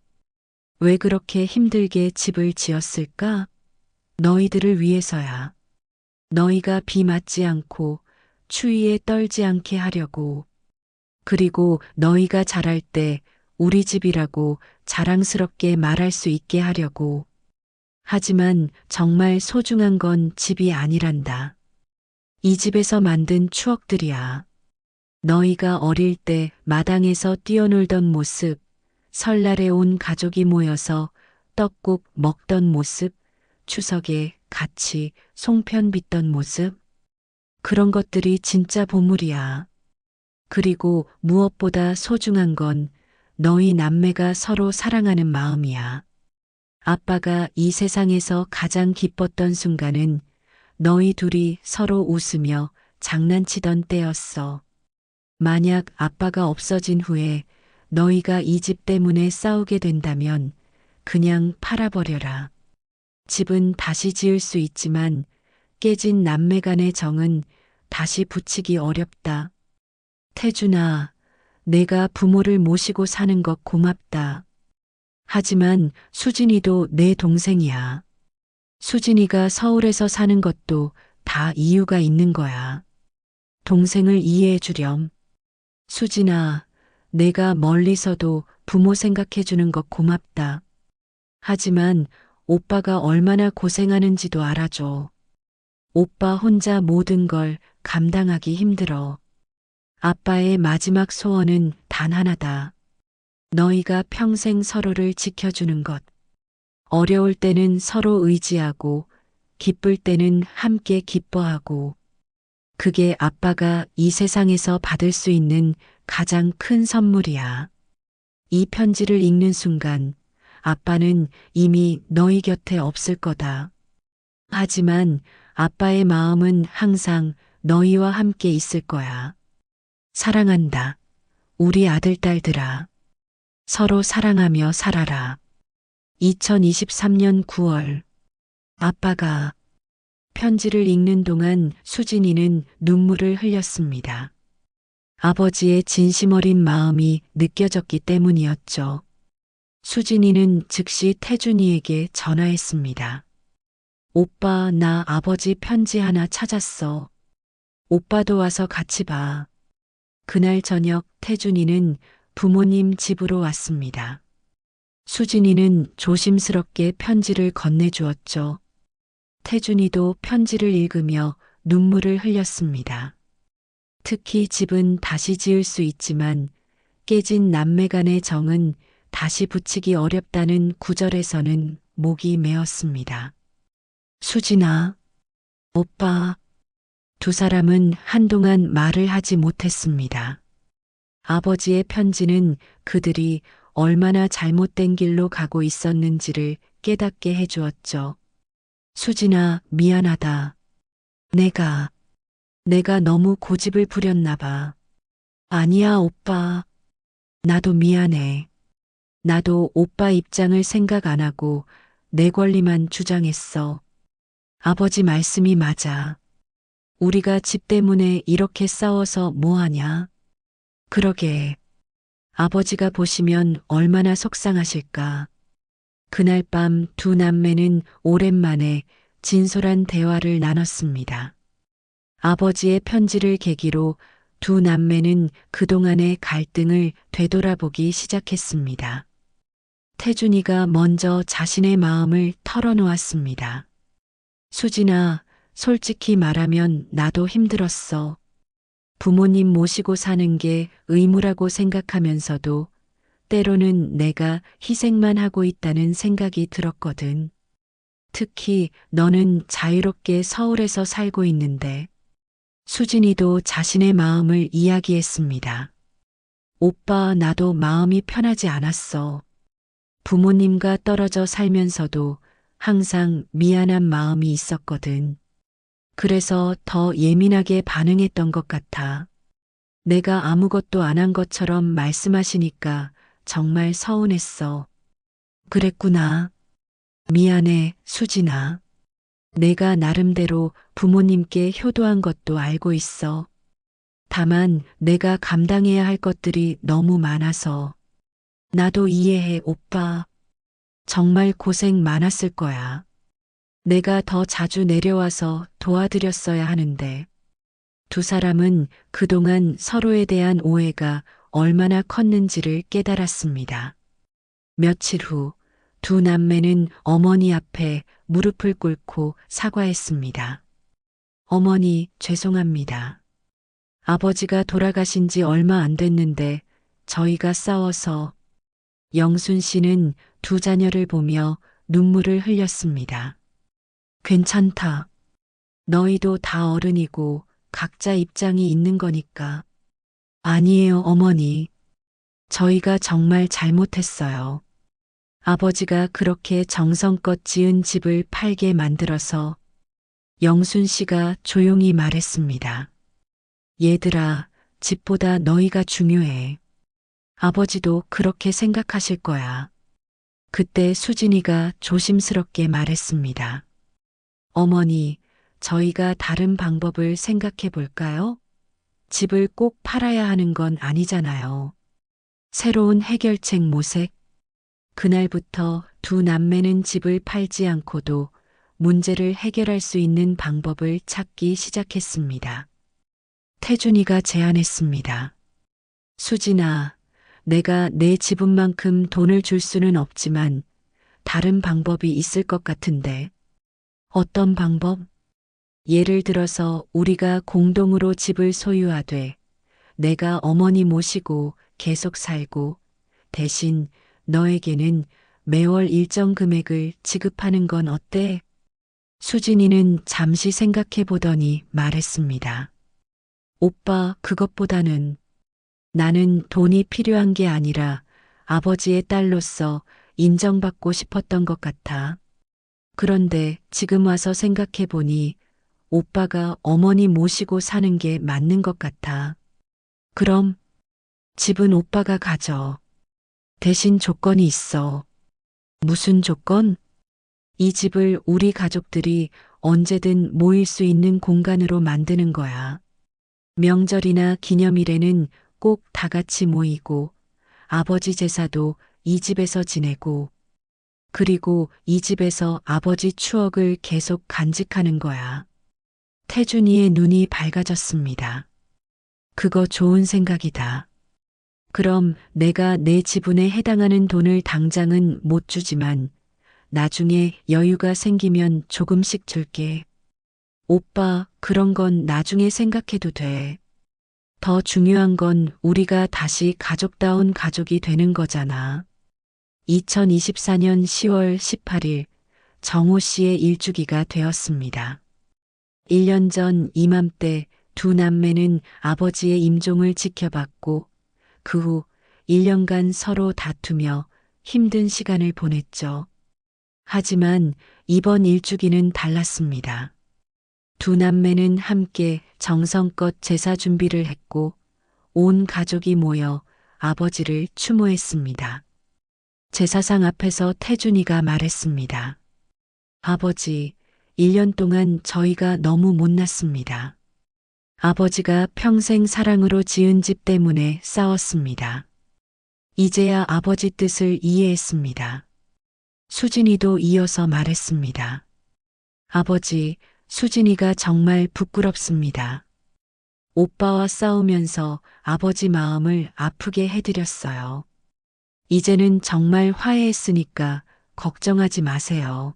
왜 그렇게 힘들게 집을 지었을까? 너희들을 위해서야. 너희가 비 맞지 않고 추위에 떨지 않게 하려고. 그리고 너희가 자랄 때 우리 집이라고 자랑스럽게 말할 수 있게 하려고. 하지만 정말 소중한 건 집이 아니란다. 이 집에서 만든 추억들이야. 너희가 어릴 때 마당에서 뛰어놀던 모습, 설날에 온 가족이 모여서 떡국 먹던 모습, 추석에 같이 송편 빚던 모습. 그런 것들이 진짜 보물이야. 그리고 무엇보다 소중한 건 너희 남매가 서로 사랑하는 마음이야. 아빠가 이 세상에서 가장 기뻤던 순간은 너희 둘이 서로 웃으며 장난치던 때였어. 만약 아빠가 없어진 후에 너희가 이 집 때문에 싸우게 된다면 그냥 팔아버려라. 집은 다시 지을 수 있지만 깨진 남매 간의 정은 다시 붙이기 어렵다. 태준아, 내가 부모를 모시고 사는 것 고맙다. 하지만 수진이도 내 동생이야. 수진이가 서울에서 사는 것도 다 이유가 있는 거야. 동생을 이해해 주렴. 수진아, 내가 멀리서도 부모 생각해 주는 것 고맙다. 하지만 오빠가 얼마나 고생하는지도 알아줘. 오빠 혼자 모든 걸 감당하기 힘들어. 아빠의 마지막 소원은 단 하나다. 너희가 평생 서로를 지켜주는 것. 어려울 때는 서로 의지하고, 기쁠 때는 함께 기뻐하고. 그게 아빠가 이 세상에서 받을 수 있는 가장 큰 선물이야. 이 편지를 읽는 순간, 아빠는 이미 너희 곁에 없을 거다. 하지만 아빠의 마음은 항상 너희와 함께 있을 거야. 사랑한다. 우리 아들, 딸들아. 서로 사랑하며 살아라. 2023년 9월. 아빠가 편지를 읽는 동안 수진이는 눈물을 흘렸습니다. 아버지의 진심 어린 마음이 느껴졌기 때문이었죠. 수진이는 즉시 태준이에게 전화했습니다. 오빠, 나 아버지 편지 하나 찾았어. 오빠도 와서 같이 봐. 그날 저녁 태준이는 부모님 집으로 왔습니다. 수진이는 조심스럽게 편지를 건네주었죠. 태준이도 편지를 읽으며 눈물을 흘렸습니다. 특히 집은 다시 지을 수 있지만 깨진 남매 간의 정은 다시 붙이기 어렵다는 구절에서는 목이 메었습니다. 수진아, 오빠. 두 사람은 한동안 말을 하지 못했습니다. 아버지의 편지는 그들이 얼마나 잘못된 길로 가고 있었는지를 깨닫게 해주었죠. 수진아, 미안하다. 내가 너무 고집을 부렸나 봐. 아니야, 오빠. 나도 미안해. 나도 오빠 입장을 생각 안 하고 내 권리만 주장했어. 아버지 말씀이 맞아. 우리가 집 때문에 이렇게 싸워서 뭐하냐? 그러게. 아버지가 보시면 얼마나 속상하실까. 그날 밤 두 남매는 오랜만에 진솔한 대화를 나눴습니다. 아버지의 편지를 계기로 두 남매는 그동안의 갈등을 되돌아보기 시작했습니다. 태준이가 먼저 자신의 마음을 털어놓았습니다. 수진아, 솔직히 말하면 나도 힘들었어. 부모님 모시고 사는 게 의무라고 생각하면서도 때로는 내가 희생만 하고 있다는 생각이 들었거든. 특히 너는 자유롭게 서울에서 살고 있는데. 수진이도 자신의 마음을 이야기했습니다. 오빠, 나도 마음이 편하지 않았어. 부모님과 떨어져 살면서도 항상 미안한 마음이 있었거든. 그래서 더 예민하게 반응했던 것 같아. 내가 아무것도 안 한 것처럼 말씀하시니까 정말 서운했어. 그랬구나. 미안해, 수진아. 내가 나름대로 부모님께 효도한 것도 알고 있어. 다만 내가 감당해야 할 것들이 너무 많아서. 나도 이해해, 오빠. 정말 고생 많았을 거야. 내가 더 자주 내려와서 도와드렸어야 하는데. 두 사람은 그동안 서로에 대한 오해가 얼마나 컸는지를 깨달았습니다. 며칠 후 두 남매는 어머니 앞에 무릎을 꿇고 사과했습니다. 어머니, 죄송합니다. 아버지가 돌아가신 지 얼마 안 됐는데 저희가 싸워서. 영순 씨는 두 자녀를 보며 눈물을 흘렸습니다. 괜찮다. 너희도 다 어른이고 각자 입장이 있는 거니까. 아니에요, 어머니. 저희가 정말 잘못했어요. 아버지가 그렇게 정성껏 지은 집을 팔게 만들어서. 영순 씨가 조용히 말했습니다. 얘들아, 집보다 너희가 중요해. 아버지도 그렇게 생각하실 거야. 그때 수진이가 조심스럽게 말했습니다. 어머니, 저희가 다른 방법을 생각해 볼까요? 집을 꼭 팔아야 하는 건 아니잖아요. 새로운 해결책 모색. 그날부터 두 남매는 집을 팔지 않고도 문제를 해결할 수 있는 방법을 찾기 시작했습니다. 태준이가 제안했습니다. 수진아, 내가 내 지분만큼 돈을 줄 수는 없지만 다른 방법이 있을 것 같은데. 어떤 방법? 예를 들어서 우리가 공동으로 집을 소유하되 내가 어머니 모시고 계속 살고 대신 너에게는 매월 일정 금액을 지급하는 건 어때? 수진이는 잠시 생각해 보더니 말했습니다. 오빠, 그것보다는 나는 돈이 필요한 게 아니라 아버지의 딸로서 인정받고 싶었던 것 같아. 그런데 지금 와서 생각해 보니 오빠가 어머니 모시고 사는 게 맞는 것 같아. 그럼 집은 오빠가 가져. 대신 조건이 있어. 무슨 조건? 이 집을 우리 가족들이 언제든 모일 수 있는 공간으로 만드는 거야. 명절이나 기념일에는 꼭 다 같이 모이고 아버지 제사도 이 집에서 지내고 그리고 이 집에서 아버지 추억을 계속 간직하는 거야. 태준이의 눈이 밝아졌습니다. 그거 좋은 생각이다. 그럼 내가 내 지분에 해당하는 돈을 당장은 못 주지만 나중에 여유가 생기면 조금씩 줄게. 오빠, 그런 건 나중에 생각해도 돼. 더 중요한 건 우리가 다시 가족다운 가족이 되는 거잖아. 2024년 10월 18일 정호 씨의 일주기가 되었습니다. 1년 전 이맘때 두 남매는 아버지의 임종을 지켜봤고 그 후 1년간 서로 다투며 힘든 시간을 보냈죠. 하지만 이번 일주기는 달랐습니다. 두 남매는 함께 정성껏 제사 준비를 했고 온 가족이 모여 아버지를 추모했습니다. 제사상 앞에서 태준이가 말했습니다. 아버지, 1년 동안 저희가 너무 못났습니다. 아버지가 평생 사랑으로 지은 집 때문에 싸웠습니다. 이제야 아버지 뜻을 이해했습니다. 수진이도 이어서 말했습니다. 아버지, 수진이가 정말 부끄럽습니다. 오빠와 싸우면서 아버지 마음을 아프게 해드렸어요. 이제는 정말 화해했으니까 걱정하지 마세요.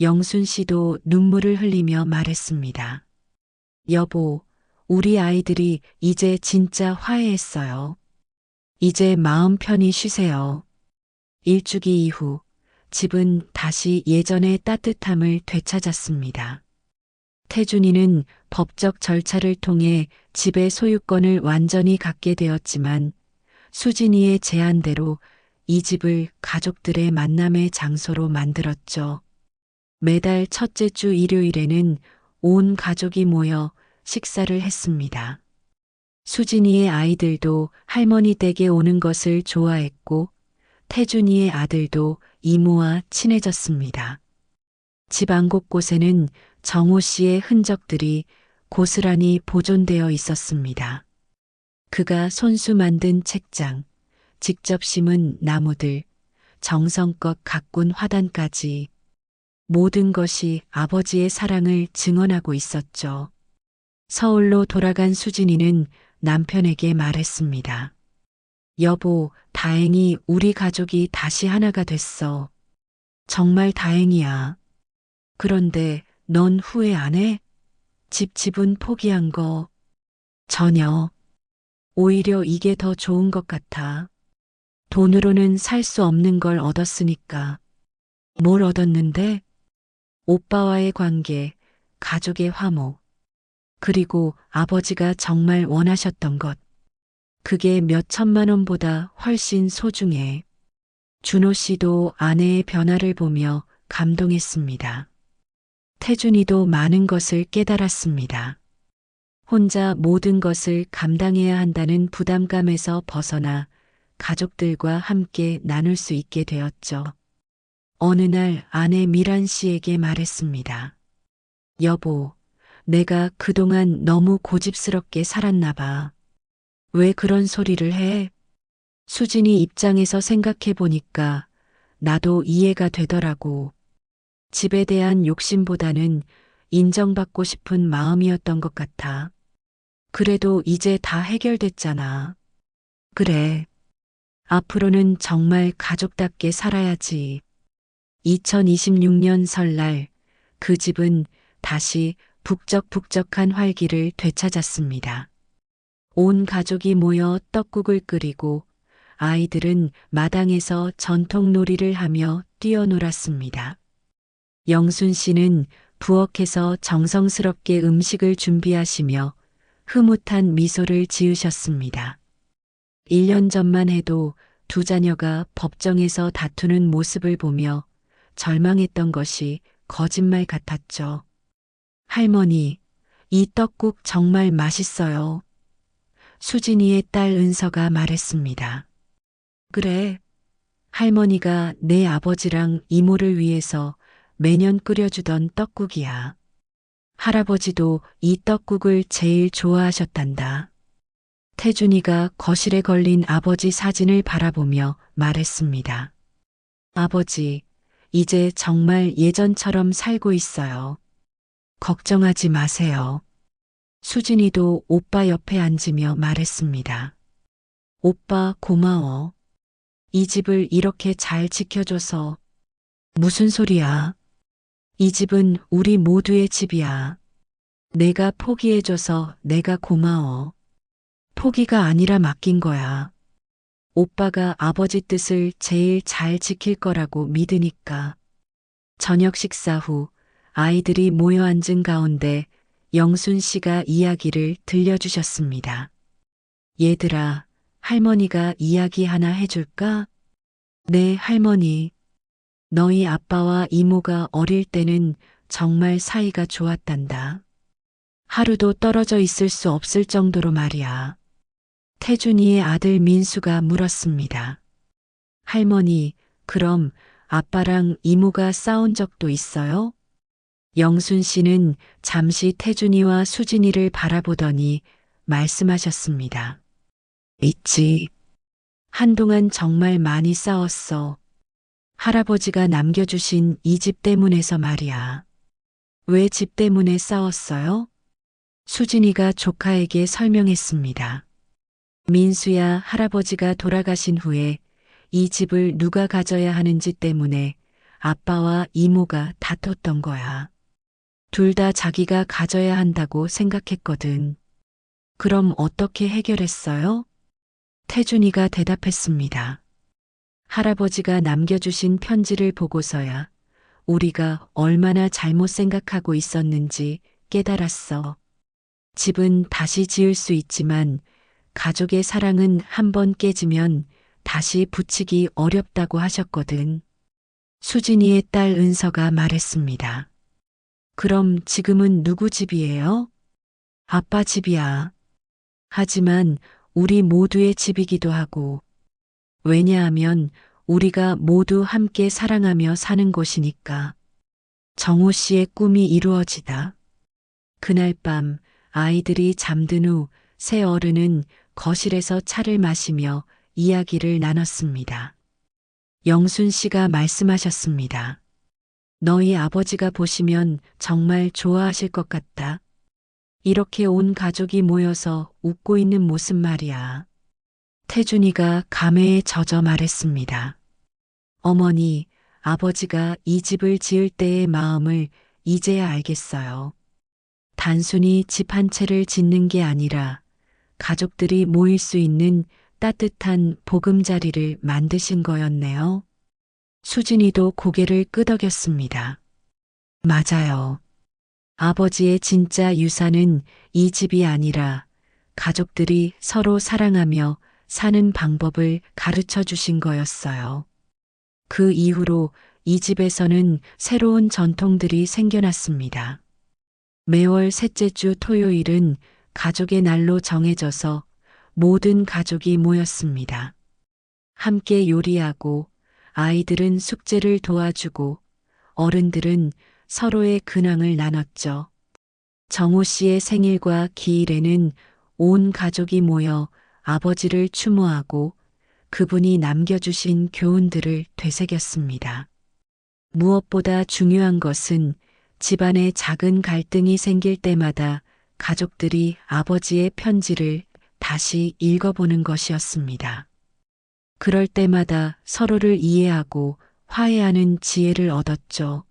영순 씨도 눈물을 흘리며 말했습니다. 여보, 우리 아이들이 이제 진짜 화해했어요. 이제 마음 편히 쉬세요. 일주기 이후 집은 다시 예전의 따뜻함을 되찾았습니다. 태준이는 법적 절차를 통해 집의 소유권을 완전히 갖게 되었지만 수진이의 제안대로 이 집을 가족들의 만남의 장소로 만들었죠. 매달 첫째 주 일요일에는 온 가족이 모여 식사를 했습니다. 수진이의 아이들도 할머니 댁에 오는 것을 좋아했고 태준이의 아들도 이모와 친해졌습니다. 집 안 곳곳에는 정호 씨의 흔적들이 고스란히 보존되어 있었습니다. 그가 손수 만든 책장, 직접 심은 나무들, 정성껏 가꾼 화단까지 모든 것이 아버지의 사랑을 증언하고 있었죠. 서울로 돌아간 수진이는 남편에게 말했습니다. 여보, 다행히 우리 가족이 다시 하나가 됐어. 정말 다행이야. 그런데 넌 후회 안 해? 집은 포기한 거. 전혀. 오히려 이게 더 좋은 것 같아. 돈으로는 살 수 없는 걸 얻었으니까. 뭘 얻었는데? 오빠와의 관계, 가족의 화목, 그리고 아버지가 정말 원하셨던 것. 그게 몇 천만 원보다 훨씬 소중해. 준호 씨도 아내의 변화를 보며 감동했습니다. 태준이도 많은 것을 깨달았습니다. 혼자 모든 것을 감당해야 한다는 부담감에서 벗어나 가족들과 함께 나눌 수 있게 되었죠. 어느 날 아내 미란 씨에게 말했습니다. 여보, 내가 그동안 너무 고집스럽게 살았나 봐. 왜 그런 소리를 해? 수진이 입장에서 생각해 보니까 나도 이해가 되더라고. 집에 대한 욕심보다는 인정받고 싶은 마음이었던 것 같아. 그래도 이제 다 해결됐잖아. 그래. 앞으로는 정말 가족답게 살아야지. 2026년 설날 그 집은 다시 북적북적한 활기를 되찾았습니다. 온 가족이 모여 떡국을 끓이고 아이들은 마당에서 전통놀이를 하며 뛰어놀았습니다. 영순 씨는 부엌에서 정성스럽게 음식을 준비하시며 흐뭇한 미소를 지으셨습니다. 1년 전만 해도 두 자녀가 법정에서 다투는 모습을 보며 절망했던 것이 거짓말 같았죠. 할머니, 이 떡국 정말 맛있어요. 수진이의 딸 은서가 말했습니다. 그래, 할머니가 내 아버지랑 이모를 위해서 매년 끓여주던 떡국이야. 할아버지도 이 떡국을 제일 좋아하셨단다. 태준이가 거실에 걸린 아버지 사진을 바라보며 말했습니다. 아버지, 이제 정말 예전처럼 살고 있어요. 걱정하지 마세요. 수진이도 오빠 옆에 앉으며 말했습니다. 오빠 고마워. 이 집을 이렇게 잘 지켜줘서. 무슨 소리야? 이 집은 우리 모두의 집이야. 내가 포기해줘서 내가 고마워. 포기가 아니라 맡긴 거야. 오빠가 아버지 뜻을 제일 잘 지킬 거라고 믿으니까. 저녁 식사 후 아이들이 모여 앉은 가운데 영순 씨가 이야기를 들려주셨습니다. 얘들아, 할머니가 이야기 하나 해줄까? 네, 할머니. 너희 아빠와 이모가 어릴 때는 정말 사이가 좋았단다. 하루도 떨어져 있을 수 없을 정도로 말이야. 태준이의 아들 민수가 물었습니다. 할머니, 그럼 아빠랑 이모가 싸운 적도 있어요? 영순 씨는 잠시 태준이와 수진이를 바라보더니 말씀하셨습니다. 있지. 한동안 정말 많이 싸웠어. 할아버지가 남겨주신 이 집 때문에서 말이야. 왜 집 때문에 싸웠어요? 수진이가 조카에게 설명했습니다. 민수야, 할아버지가 돌아가신 후에 이 집을 누가 가져야 하는지 때문에 아빠와 이모가 다퉜던 거야. 둘 다 자기가 가져야 한다고 생각했거든. 그럼 어떻게 해결했어요? 태준이가 대답했습니다. 할아버지가 남겨주신 편지를 보고서야 우리가 얼마나 잘못 생각하고 있었는지 깨달았어. 집은 다시 지을 수 있지만 가족의 사랑은 한번 깨지면 다시 붙이기 어렵다고 하셨거든. 수진이의 딸 은서가 말했습니다. 그럼 지금은 누구 집이에요? 아빠 집이야. 하지만 우리 모두의 집이기도 하고, 왜냐하면 우리가 모두 함께 사랑하며 사는 곳이니까. 정호 씨의 꿈이 이루어지다. 그날 밤 아이들이 잠든 후 새 어른은 거실에서 차를 마시며 이야기를 나눴습니다. 영순 씨가 말씀하셨습니다. 너희 아버지가 보시면 정말 좋아하실 것 같다. 이렇게 온 가족이 모여서 웃고 있는 모습 말이야. 태준이가 감회에 젖어 말했습니다. 어머니, 아버지가 이 집을 지을 때의 마음을 이제야 알겠어요. 단순히 집 한 채를 짓는 게 아니라 가족들이 모일 수 있는 따뜻한 보금자리를 만드신 거였네요. 수진이도 고개를 끄덕였습니다. 맞아요. 아버지의 진짜 유산은 이 집이 아니라 가족들이 서로 사랑하며 사는 방법을 가르쳐 주신 거였어요. 그 이후로 이 집에서는 새로운 전통들이 생겨났습니다. 매월 셋째 주 토요일은 가족의 날로 정해져서 모든 가족이 모였습니다. 함께 요리하고 아이들은 숙제를 도와주고 어른들은 서로의 근황을 나눴죠. 정호 씨의 생일과 기일에는 온 가족이 모여 아버지를 추모하고 그분이 남겨주신 교훈들을 되새겼습니다. 무엇보다 중요한 것은 집안에 작은 갈등이 생길 때마다 가족들이 아버지의 편지를 다시 읽어보는 것이었습니다. 그럴 때마다 서로를 이해하고 화해하는 지혜를 얻었죠.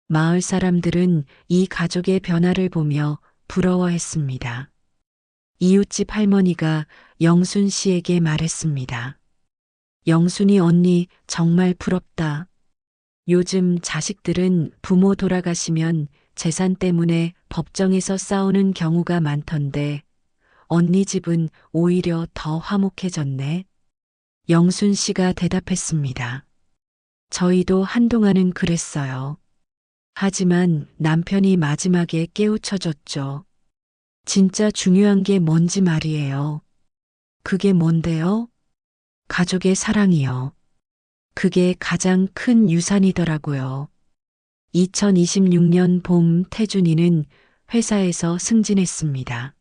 마을 사람들은 이 가족의 변화를 보며 부러워했습니다. 이웃집 할머니가 영순 씨에게 말했습니다. 영순이 언니 정말 부럽다. 요즘 자식들은 부모 돌아가시면 재산 때문에 법정에서 싸우는 경우가 많던데 언니 집은 오히려 더 화목해졌네. 영순 씨가 대답했습니다. 저희도 한동안은 그랬어요. 하지만 남편이 마지막에 깨우쳐줬죠. 진짜 중요한 게 뭔지 말이에요. 그게 뭔데요? 가족의 사랑이요. 그게 가장 큰 유산이더라고요. 2026년 봄 태준이는 회사에서 승진했습니다.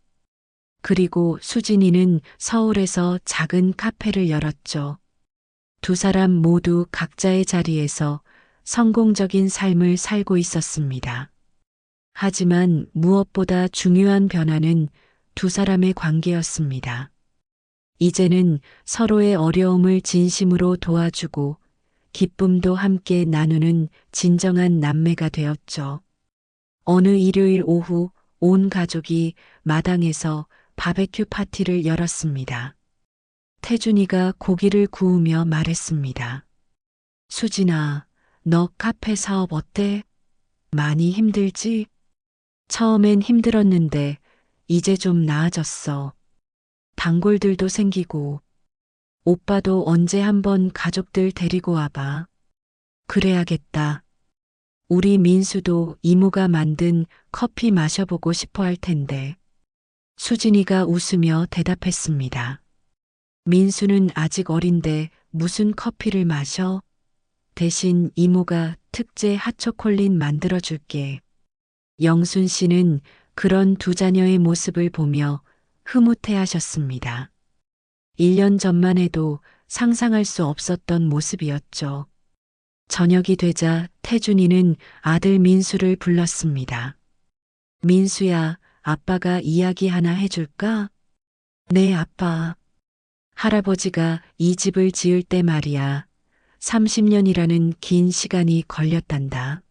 그리고 수진이는 서울에서 작은 카페를 열었죠. 두 사람 모두 각자의 자리에서 성공적인 삶을 살고 있었습니다. 하지만 무엇보다 중요한 변화는 두 사람의 관계였습니다. 이제는 서로의 어려움을 진심으로 도와주고 기쁨도 함께 나누는 진정한 남매가 되었죠. 어느 일요일 오후 온 가족이 마당에서 바베큐 파티를 열었습니다. 태준이가 고기를 구우며 말했습니다. 수진아, 너 카페 사업 어때? 많이 힘들지? 처음엔 힘들었는데 이제 좀 나아졌어. 단골들도 생기고 오빠도 언제 한번 가족들 데리고 와봐. 그래야겠다. 우리 민수도 이모가 만든 커피 마셔보고 싶어 할 텐데. 수진이가 웃으며 대답했습니다. 민수는 아직 어린데 무슨 커피를 마셔? 대신 이모가 특제 핫초콜릿 만들어줄게. 영순 씨는 그런 두 자녀의 모습을 보며 흐뭇해 하셨습니다. 1년 전만 해도 상상할 수 없었던 모습이었죠. 저녁이 되자 태준이는 아들 민수를 불렀습니다. 민수야, 아빠가 이야기 하나 해줄까? 네, 아빠. 할아버지가 이 집을 지을 때 말이야. 30년이라는 긴 시간이 걸렸단다.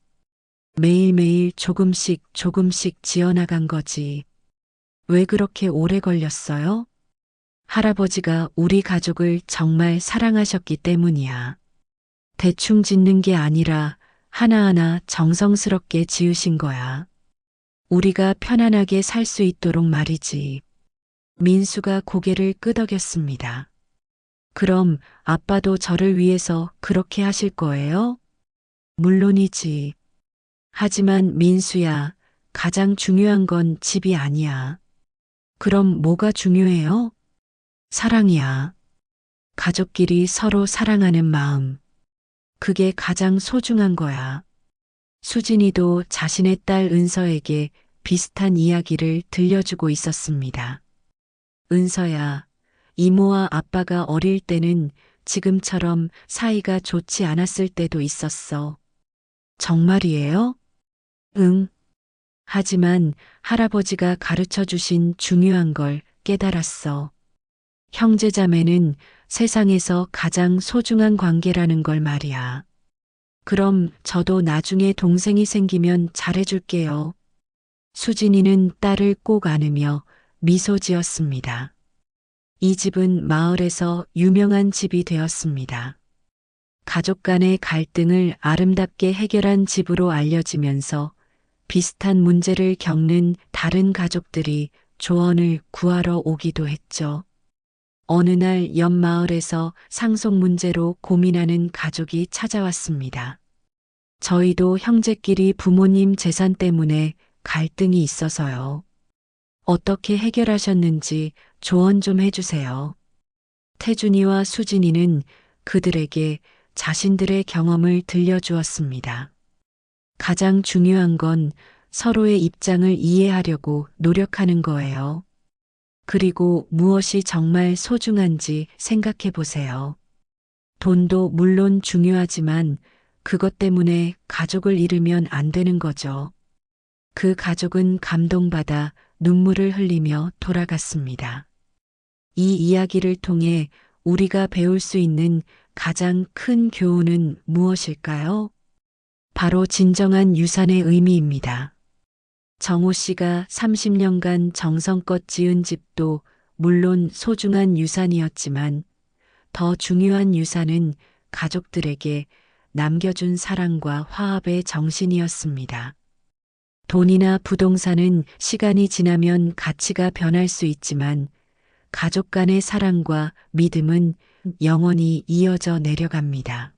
매일매일 조금씩 조금씩 지어나간 거지. 왜 그렇게 오래 걸렸어요? 할아버지가 우리 가족을 정말 사랑하셨기 때문이야. 대충 짓는 게 아니라 하나하나 정성스럽게 지으신 거야. 우리가 편안하게 살 수 있도록 말이지. 민수가 고개를 끄덕였습니다. 그럼 아빠도 저를 위해서 그렇게 하실 거예요? 물론이지. 하지만 민수야, 가장 중요한 건 집이 아니야. 그럼 뭐가 중요해요? 사랑이야. 가족끼리 서로 사랑하는 마음. 그게 가장 소중한 거야. 수진이도 자신의 딸 은서에게 비슷한 이야기를 들려주고 있었습니다. 은서야, 이모와 아빠가 어릴 때는 지금처럼 사이가 좋지 않았을 때도 있었어. 정말이에요? 응. 하지만 할아버지가 가르쳐 주신 중요한 걸 깨달았어. 형제자매는 세상에서 가장 소중한 관계라는 걸 말이야. 그럼 저도 나중에 동생이 생기면 잘해줄게요. 수진이는 딸을 꼭 안으며 미소 지었습니다. 이 집은 마을에서 유명한 집이 되었습니다. 가족 간의 갈등을 아름답게 해결한 집으로 알려지면서 비슷한 문제를 겪는 다른 가족들이 조언을 구하러 오기도 했죠. 어느 날 옆 마을에서 상속 문제로 고민하는 가족이 찾아왔습니다. 저희도 형제끼리 부모님 재산 때문에 갈등이 있어서요. 어떻게 해결하셨는지 조언 좀 해주세요. 태준이와 수진이는 그들에게 자신들의 경험을 들려주었습니다. 가장 중요한 건 서로의 입장을 이해하려고 노력하는 거예요. 그리고 무엇이 정말 소중한지 생각해 보세요. 돈도 물론 중요하지만 그것 때문에 가족을 잃으면 안 되는 거죠. 그 가족은 감동받아 눈물을 흘리며 돌아갔습니다. 이 이야기를 통해 우리가 배울 수 있는 가장 큰 교훈은 무엇일까요? 바로 진정한 유산의 의미입니다. 정호 씨가 30년간 정성껏 지은 집도 물론 소중한 유산이었지만 더 중요한 유산은 가족들에게 남겨준 사랑과 화합의 정신이었습니다. 돈이나 부동산은 시간이 지나면 가치가 변할 수 있지만 가족 간의 사랑과 믿음은 영원히 이어져 내려갑니다.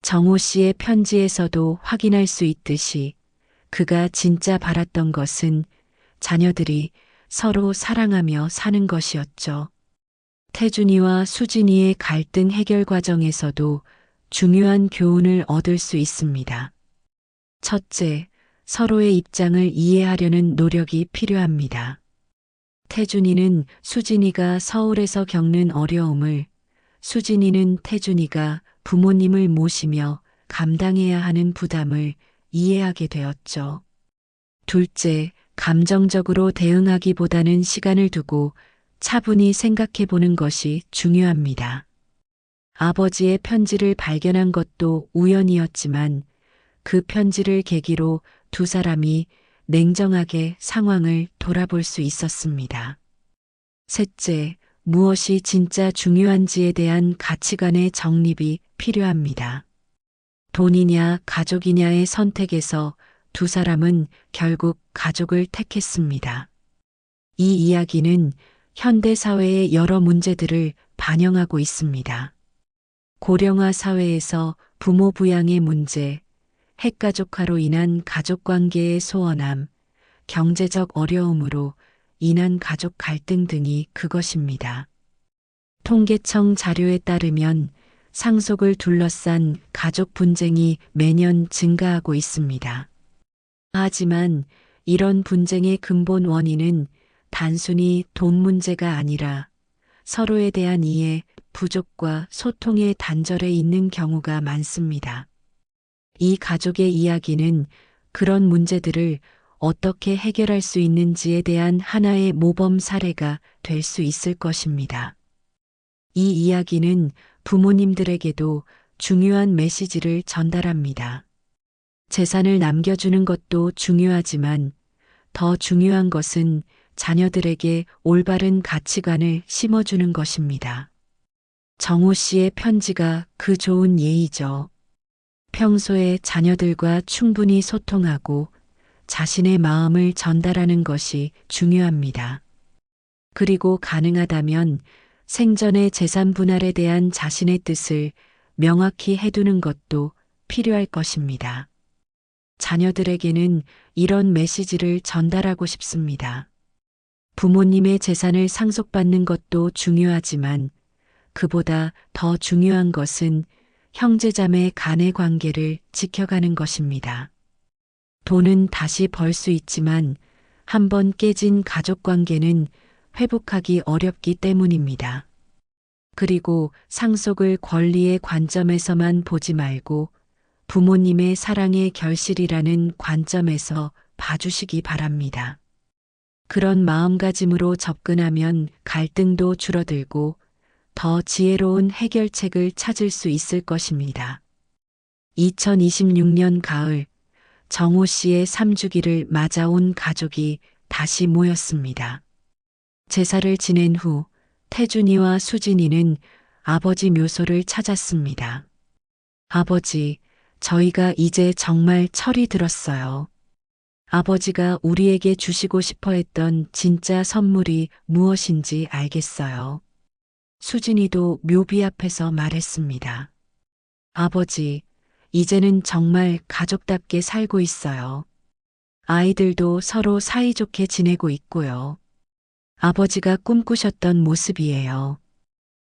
정호 씨의 편지에서도 확인할 수 있듯이 그가 진짜 바랐던 것은 자녀들이 서로 사랑하며 사는 것이었죠. 태준이와 수진이의 갈등 해결 과정에서도 중요한 교훈을 얻을 수 있습니다. 첫째, 서로의 입장을 이해하려는 노력이 필요합니다. 태준이는 수진이가 서울에서 겪는 어려움을, 수진이는 태준이가 부모님을 모시며 감당해야 하는 부담을 이해하게 되었죠. 둘째, 감정적으로 대응하기보다는 시간을 두고 차분히 생각해 보는 것이 중요합니다. 아버지의 편지를 발견한 것도 우연이었지만 그 편지를 계기로 두 사람이 냉정하게 상황을 돌아볼 수 있었습니다. 셋째, 무엇이 진짜 중요한지에 대한 가치관의 정립이 필요합니다. 돈이냐 가족이냐의 선택에서 두 사람은 결국 가족을 택했습니다. 이 이야기는 현대 사회의 여러 문제들을 반영하고 있습니다. 고령화 사회에서 부모 부양의 문제, 핵가족화로 인한 가족관계의 소원함, 경제적 어려움으로 인한 가족 갈등 등이 그것입니다. 통계청 자료에 따르면 상속을 둘러싼 가족 분쟁이 매년 증가하고 있습니다. 하지만 이런 분쟁의 근본 원인은 단순히 돈 문제가 아니라 서로에 대한 이해, 부족과 소통의 단절에 있는 경우가 많습니다. 이 가족의 이야기는 그런 문제들을 어떻게 해결할 수 있는지에 대한 하나의 모범 사례가 될 수 있을 것입니다. 이 이야기는 부모님들에게도 중요한 메시지를 전달합니다. 재산을 남겨주는 것도 중요하지만 더 중요한 것은 자녀들에게 올바른 가치관을 심어주는 것입니다. 정호 씨의 편지가 그 좋은 예이죠. 평소에 자녀들과 충분히 소통하고 자신의 마음을 전달하는 것이 중요합니다. 그리고 가능하다면 생전의 재산 분할에 대한 자신의 뜻을 명확히 해두는 것도 필요할 것입니다. 자녀들에게는 이런 메시지를 전달하고 싶습니다. 부모님의 재산을 상속받는 것도 중요하지만 그보다 더 중요한 것은 형제자매 간의 관계를 지켜가는 것입니다. 돈은 다시 벌 수 있지만 한번 깨진 가족 관계는 회복하기 어렵기 때문입니다. 그리고 상속을 권리의 관점에서만 보지 말고 부모님의 사랑의 결실이라는 관점에서 봐주시기 바랍니다. 그런 마음가짐으로 접근하면 갈등도 줄어들고 더 지혜로운 해결책을 찾을 수 있을 것입니다. 2026년 가을, 정호 씨의 3주기를 맞아온 가족이 다시 모였습니다. 제사를 지낸 후 태준이와 수진이는 아버지 묘소를 찾았습니다. 아버지, 저희가 이제 정말 철이 들었어요. 아버지가 우리에게 주시고 싶어 했던 진짜 선물이 무엇인지 알겠어요. 수진이도 묘비 앞에서 말했습니다. 아버지, 이제는 정말 가족답게 살고 있어요. 아이들도 서로 사이좋게 지내고 있고요. 아버지가 꿈꾸셨던 모습이에요.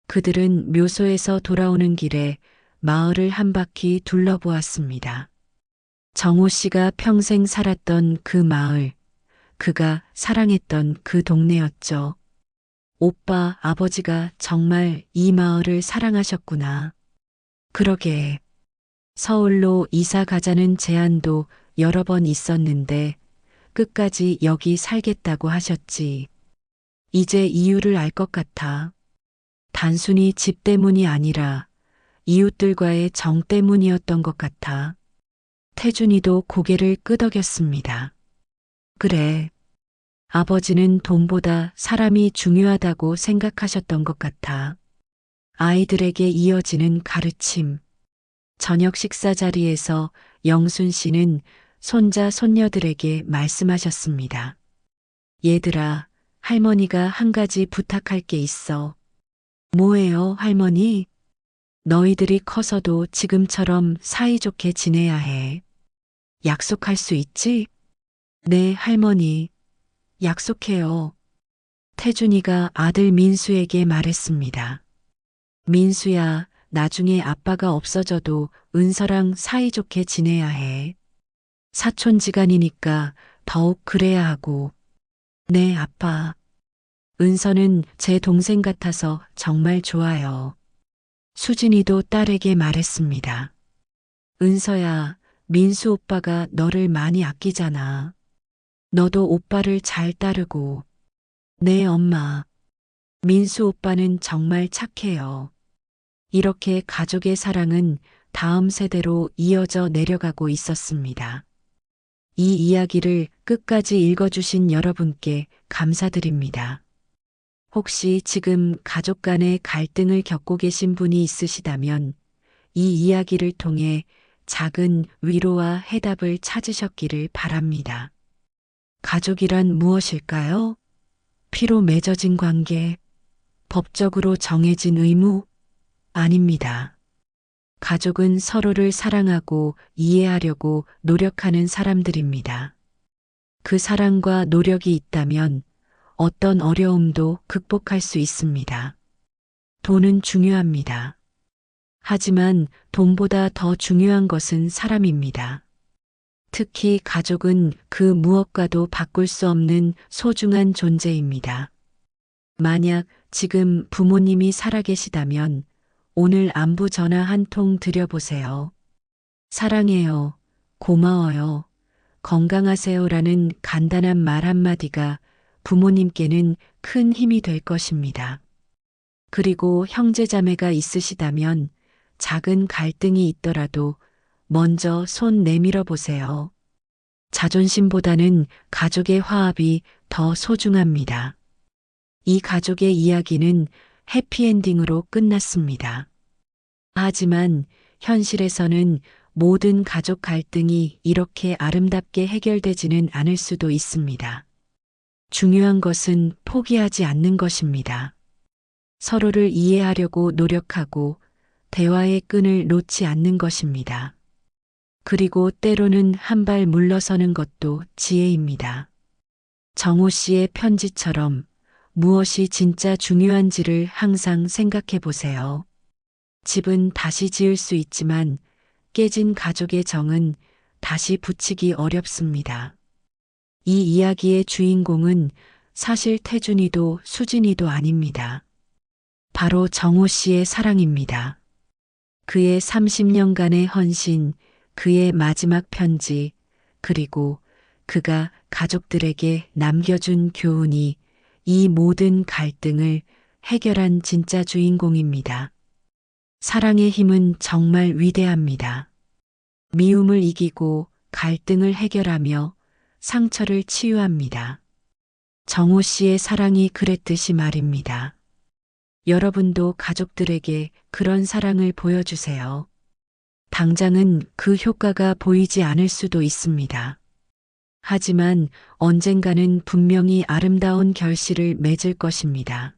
그들은 묘소에서 돌아오는 길에 마을을 한 바퀴 둘러보았습니다. 정호 씨가 평생 살았던 그 마을, 그가 사랑했던 그 동네였죠. 오빠, 아버지가 정말 이 마을을 사랑하셨구나. 그러게. 서울로 이사 가자는 제안도 여러 번 있었는데 끝까지 여기 살겠다고 하셨지. 이제 이유를 알 것 같아. 단순히 집 때문이 아니라 이웃들과의 정 때문이었던 것 같아. 태준이도 고개를 끄덕였습니다. 그래. 아버지는 돈보다 사람이 중요하다고 생각하셨던 것 같아. 아이들에게 이어지는 가르침. 저녁 식사 자리에서 영순 씨는 손자, 손녀들에게 말씀하셨습니다. 얘들아, 할머니가 한 가지 부탁할 게 있어. 뭐예요, 할머니? 너희들이 커서도 지금처럼 사이좋게 지내야 해. 약속할 수 있지? 네, 할머니. 약속해요. 태준이가 아들 민수에게 말했습니다. 민수야, 나중에 아빠가 없어져도 은서랑 사이좋게 지내야 해. 사촌지간이니까 더욱 그래야 하고. 네, 아빠. 은서는 제 동생 같아서 정말 좋아요. 수진이도 딸에게 말했습니다. 은서야, 민수 오빠가 너를 많이 아끼잖아. 너도 오빠를 잘 따르고. 네, 엄마. 민수 오빠는 정말 착해요. 이렇게 가족의 사랑은 다음 세대로 이어져 내려가고 있었습니다. 이 이야기를 끝까지 읽어주신 여러분께 감사드립니다. 혹시 지금 가족 간의 갈등을 겪고 계신 분이 있으시다면 이 이야기를 통해 작은 위로와 해답을 찾으셨기를 바랍니다. 가족이란 무엇일까요? 피로 맺어진 관계, 법적으로 정해진 의무? 아닙니다. 가족은 서로를 사랑하고 이해하려고 노력하는 사람들입니다. 그 사랑과 노력이 있다면 어떤 어려움도 극복할 수 있습니다. 돈은 중요합니다. 하지만 돈보다 더 중요한 것은 사람입니다. 특히 가족은 그 무엇과도 바꿀 수 없는 소중한 존재입니다. 만약 지금 부모님이 살아계시다면 오늘 안부 전화 한 통 드려보세요. 사랑해요. 고마워요. 건강하세요라는 간단한 말 한마디가 부모님께는 큰 힘이 될 것입니다. 그리고 형제자매가 있으시다면 작은 갈등이 있더라도 먼저 손 내밀어 보세요. 자존심보다는 가족의 화합이 더 소중합니다. 이 가족의 이야기는 해피엔딩으로 끝났습니다. 하지만 현실에서는 모든 가족 갈등이 이렇게 아름답게 해결되지는 않을 수도 있습니다. 중요한 것은 포기하지 않는 것입니다. 서로를 이해하려고 노력하고 대화의 끈을 놓지 않는 것입니다. 그리고 때로는 한 발 물러서는 것도 지혜입니다. 정호 씨의 편지처럼 무엇이 진짜 중요한지를 항상 생각해 보세요. 집은 다시 지을 수 있지만 깨진 가족의 정은 다시 붙이기 어렵습니다. 이 이야기의 주인공은 사실 태준이도 수진이도 아닙니다. 바로 정호 씨의 사랑입니다. 그의 30년간의 헌신, 그의 마지막 편지, 그리고 그가 가족들에게 남겨준 교훈이 이 모든 갈등을 해결한 진짜 주인공입니다. 사랑의 힘은 정말 위대합니다. 미움을 이기고 갈등을 해결하며 상처를 치유합니다. 정호 씨의 사랑이 그랬듯이 말입니다. 여러분도 가족들에게 그런 사랑을 보여주세요. 당장은 그 효과가 보이지 않을 수도 있습니다. 하지만 언젠가는 분명히 아름다운 결실을 맺을 것입니다.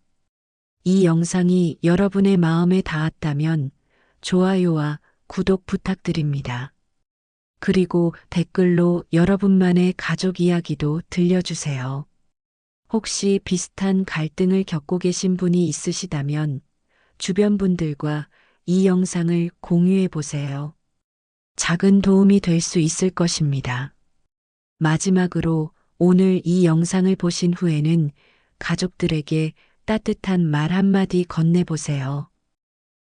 이 영상이 여러분의 마음에 닿았다면 좋아요와 구독 부탁드립니다. 그리고 댓글로 여러분만의 가족 이야기도 들려주세요. 혹시 비슷한 갈등을 겪고 계신 분이 있으시다면 주변 분들과 이 영상을 공유해 보세요. 작은 도움이 될 수 있을 것입니다. 마지막으로 오늘 이 영상을 보신 후에는 가족들에게 따뜻한 말 한마디 건네보세요.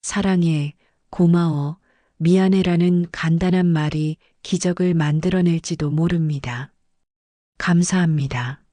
사랑해, 고마워, 미안해라는 간단한 말이 기적을 만들어낼지도 모릅니다. 감사합니다.